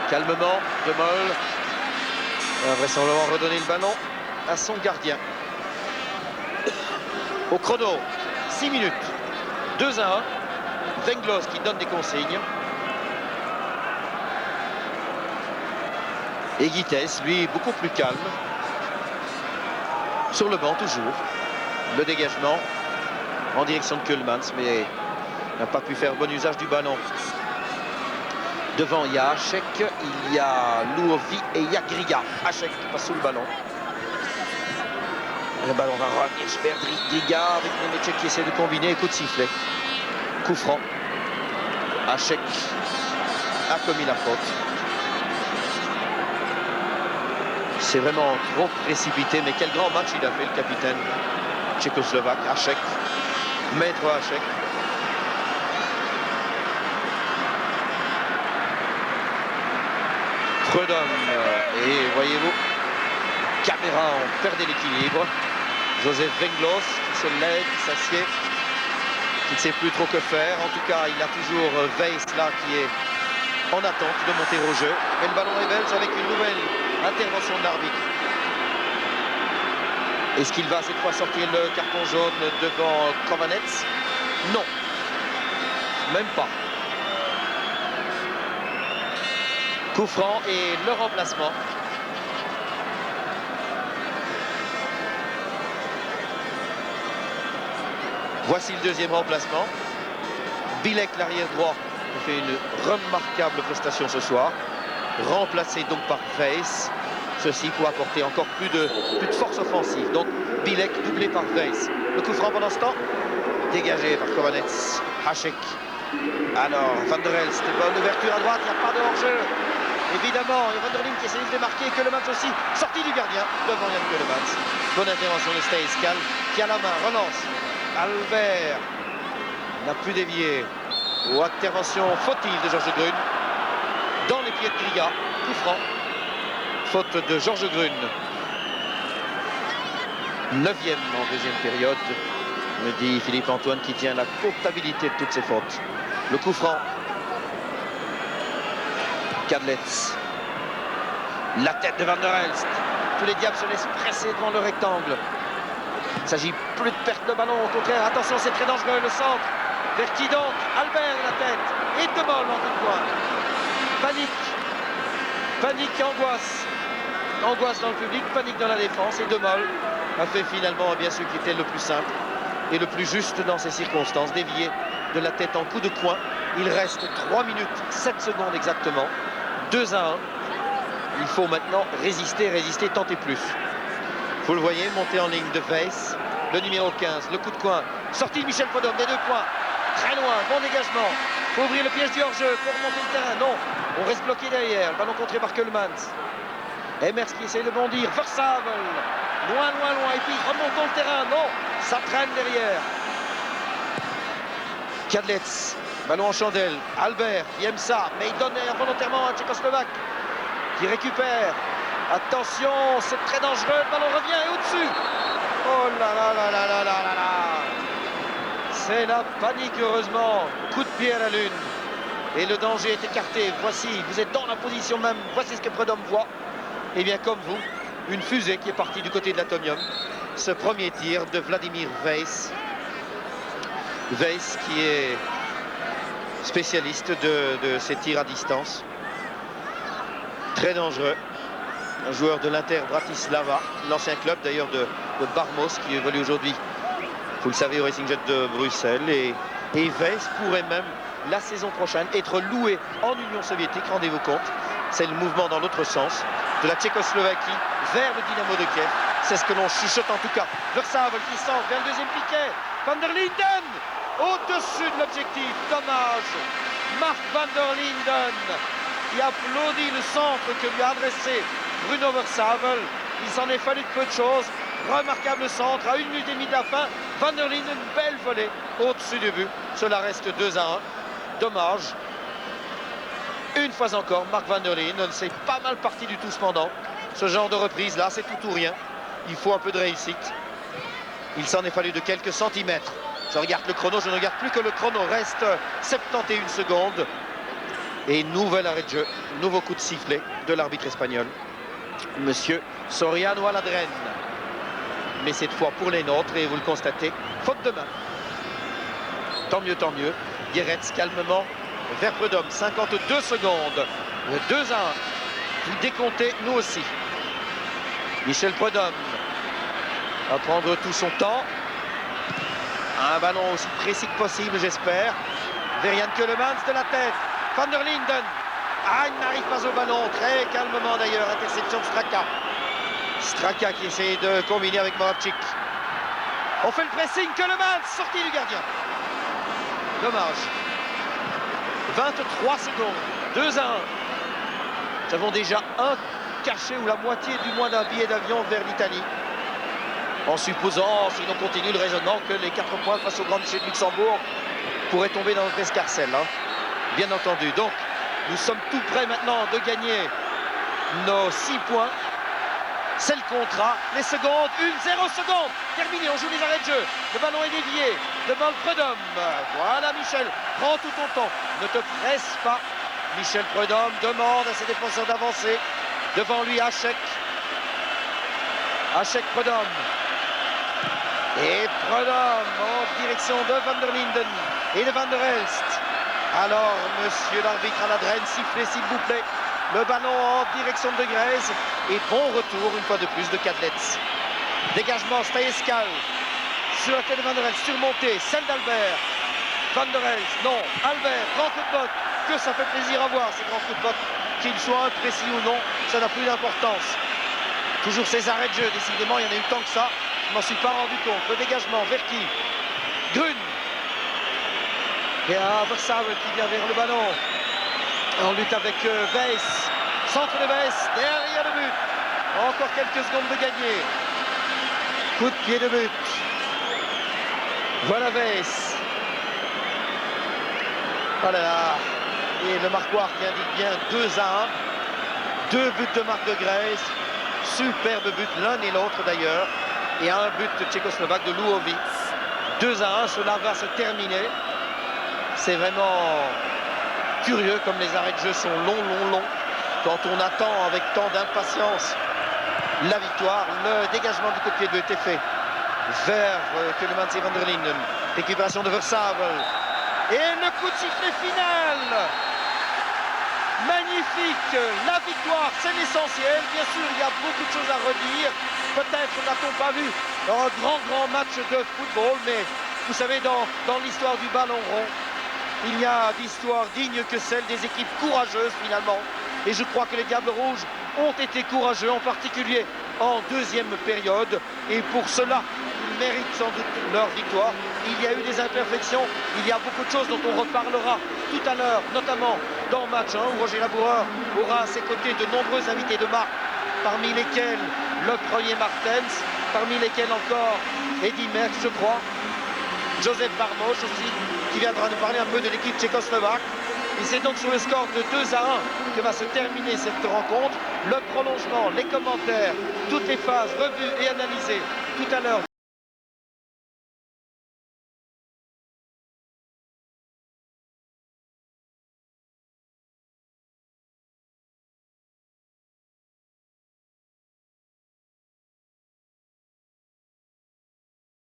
Calmement, De Mol va vraisemblablement redonner le ballon à son gardien. Au chrono, 6 minutes. 2-1. Venglos qui donne des consignes. Et Guitès, lui, beaucoup plus calme. Sur le banc, toujours. Le dégagement en direction de Keulemans, mais n'a pas pu faire bon usage du ballon. Devant, il y a Hachek, il y a Louovi et il y a Griga. Hachek qui passe sous le ballon. Le ballon va revenir vers Griga avec Nemeček qui essaie de combiner. Coup de sifflet. Coup franc. Hachek a commis la faute. C'est vraiment trop précipité, mais quel grand match il a fait, le capitaine tchécoslovaque, Hachek, maître Hachek. Freudom, et voyez-vous, caméra, on perdait l'équilibre. Joseph Venglos qui se lève, qui s'assied, qui ne sait plus trop que faire. En tout cas, il a toujours Weiss là qui est en attente de monter au jeu. Mais le ballon est belge avec une nouvelle intervention de l'arbitre. Est-ce qu'il va cette fois sortir le carton jaune devant Kovanec? Non. Même pas. Coup franc et le remplacement. Voici le deuxième remplacement. Bilek, l'arrière droit, qui fait une remarquable prestation ce soir. Remplacé donc par Weiss. Ceci pour apporter encore plus de force offensive. Donc Bilek doublé par Weiss. Le coup franc pendant ce temps, dégagé par Kovanec. Hašek. Alors, Van der Elst, bonne ouverture à droite, il n'y a pas de hors-jeu. Évidemment, et Van der Linde qui essaie de se démarquer, Keulemans aussi, sortie du gardien, devant Jan Keulemans. Bonne intervention de Stejskal, qui a la main, relance. Albert n'a plus dévié. Ou intervention fautive de Georges Grune. Dans les pieds de Kriga, coup franc. Faute de Georges Grune. 9e en deuxième période, me dit Philippe Antoine qui tient la comptabilité de toutes ces fautes. Le coup franc. Kadlec. La tête de Van der Elst. Tous les diables se laissent presser devant le rectangle. Il ne s'agit plus de perte de ballon, au contraire. Attention, c'est très dangereux, le centre. Vers qui donc? Albert, la tête. Et De Mol en coup de poing. Panique. Panique et angoisse. Angoisse dans le public, panique dans la défense. Et De Mol a fait finalement bien sûr qui était le plus simple et le plus juste dans ces circonstances. Dévié de la tête en coup de poing. Il reste 3 minutes 7 secondes exactement. 2-1. Il faut maintenant résister, tenter plus. Vous le voyez, monter en ligne de Weiss. Le numéro 15, le coup de coin. Sortie de Michel Prudhomme, des 2 points. Très loin, bon dégagement. Faut ouvrir le piège du hors-jeu, pour remonter le terrain. Non, on reste bloqué derrière. Le ballon contré par Keulemans. Emers qui essaye de bondir. Versavel. Loin, loin, loin. Et puis remontons le terrain. Non, ça traîne derrière. Kadlec. Ballon en chandelle. Albert qui aime ça, mais il donne involontairement à Tchécoslovaque qui récupère. Attention, c'est très dangereux. Le ballon revient et au-dessus. Oh là là là là là là là là. C'est la panique, heureusement. Coup de pied à la lune. Et le danger est écarté. Voici, vous êtes dans la position même. Voici ce que Prudhomme voit. Et bien comme vous, une fusée qui est partie du côté de l'Atomium. Ce premier tir de Vladimir Weiss. Weiss qui est spécialiste de ces tirs à distance. Très dangereux. Un joueur de l'Inter Bratislava, l'ancien club d'ailleurs de Barmos qui évolue aujourd'hui, vous le savez, au Racing Jet de Bruxelles. Et Weiss pourrait même, la saison prochaine, être loué en Union soviétique. Rendez-vous compte, c'est le mouvement dans l'autre sens de la Tchécoslovaquie vers le Dynamo de Kiev. C'est ce que l'on chuchote en tout cas. Versavel qui sort vers le deuxième piquet. Van der Linden au-dessus de l'objectif. Dommage. Mark Van der Linden qui applaudit le centre que lui a adressé Bruno Versavel. Il s'en est fallu de peu de choses. Remarquable centre à 1 minute et demie de la fin. Van der Linden, une belle volée au-dessus du but. Cela reste 2-1. Dommage. Une fois encore, Mark Van der Linden, c'est pas mal parti du tout cependant. Ce genre de reprise là, c'est tout ou rien. Il faut un peu de réussite. Il s'en est fallu de quelques centimètres. Je regarde le chrono, je ne regarde plus que le chrono. Reste 71 secondes. Et nouvel arrêt de jeu, nouveau coup de sifflet de l'arbitre espagnol, Monsieur Soriano Aladren. Mais cette fois pour les nôtres, et vous le constatez, faute de main. Tant mieux, tant mieux. Guéretz calmement vers Prudhomme, 52 secondes. 2-1. Vous décomptez, nous aussi. Michel Prudhomme va prendre tout son temps. Un ballon aussi précis que possible, j'espère. Vers Jan Keulemans de la tête. Van der Linden. Ah, il n'arrive pas au ballon. Très calmement d'ailleurs. Interception de Straka. Straka qui essaie de combiner avec Moravcik. On fait le pressing. Keulemans, sortie du gardien. Dommage. 23 secondes. 2-1. Nous avons déjà un cachet ou la moitié du moins d'un billet d'avion vers l'Italie. En supposant, si l'on continue le raisonnement, que les 4 points face au Grand Duché de Luxembourg pourraient tomber dans notre escarcelle. Hein. Bien entendu. Donc, nous sommes tout prêts maintenant de gagner nos 6 points. C'est le contrat. Les secondes, 1-0 seconde. Terminé, on joue les arrêts de jeu. Le ballon est dévié devant le Prudhomme. Voilà, Michel. Prends tout ton temps. Ne te presse pas. Michel Prudhomme demande à ses défenseurs d'avancer. Devant lui, Hašek. Hašek Prudhomme. Et Prudhomme en direction de Van der Linden et de Van der Elst. Alors, monsieur l'arbitre Aladren, sifflez s'il vous plaît. Le ballon en direction de Grèce. Et bon retour, une fois de plus, de Kadlec. Dégagement, Stejskal. sur la tête de Van der Elst, surmontée, celle d'Albert. Van der Elst, non, Albert, grand coup de botte. Que ça fait plaisir à voir ces grands coups de botte, qu'ils soient imprécis ou non, ça n'a plus d'importance. Toujours ces arrêts de jeu, décidément, il y en a eu tant que ça, je m'en suis pas rendu compte. Le dégagement vers qui? Grun. Et Versauer qui vient vers le ballon. En lutte avec Weiss. Centre de Weiss, derrière le but. Encore quelques secondes de gagner. Coup de pied de but. Voilà Weiss. Voilà. Et le marquoir qui indique bien 2-1. 2 buts de Marc de Grèce. Superbe but, l'un et l'autre d'ailleurs. Et un but tchécoslovaque de Louhovic. 2-1, cela va se terminer. C'est vraiment curieux comme les arrêts de jeu sont longs. Quand on attend avec tant d'impatience la victoire, le dégagement du coup de pied de but est fait vers Keulemans et Van der Linden. Récupération de Versauer. Et le coup de sifflet final. Magnifique, la victoire, c'est l'essentiel. Bien sûr, il y a beaucoup de choses à redire. Peut-être n'a-t-on pas vu un grand match de football, mais vous savez, dans l'histoire du ballon rond, il n'y a d'histoire digne que celle des équipes courageuses finalement. Et je crois que les Diables Rouges ont été courageux, en particulier en deuxième période. Et pour cela, ils méritent sans doute leur victoire. Il y a eu des imperfections, il y a beaucoup de choses dont on reparlera tout à l'heure, notamment dans match 1 où Roger Laboureur aura à ses côtés de nombreux invités de marque, parmi lesquels le premier Martens, parmi lesquels encore Eddy Merckx, je crois, Joseph Barmoš aussi, qui viendra nous parler un peu de l'équipe tchécoslovaque. Et c'est donc sur le score de 2-1 que va se terminer cette rencontre. Le prolongement, les commentaires, toutes les phases revues et analysées tout à l'heure.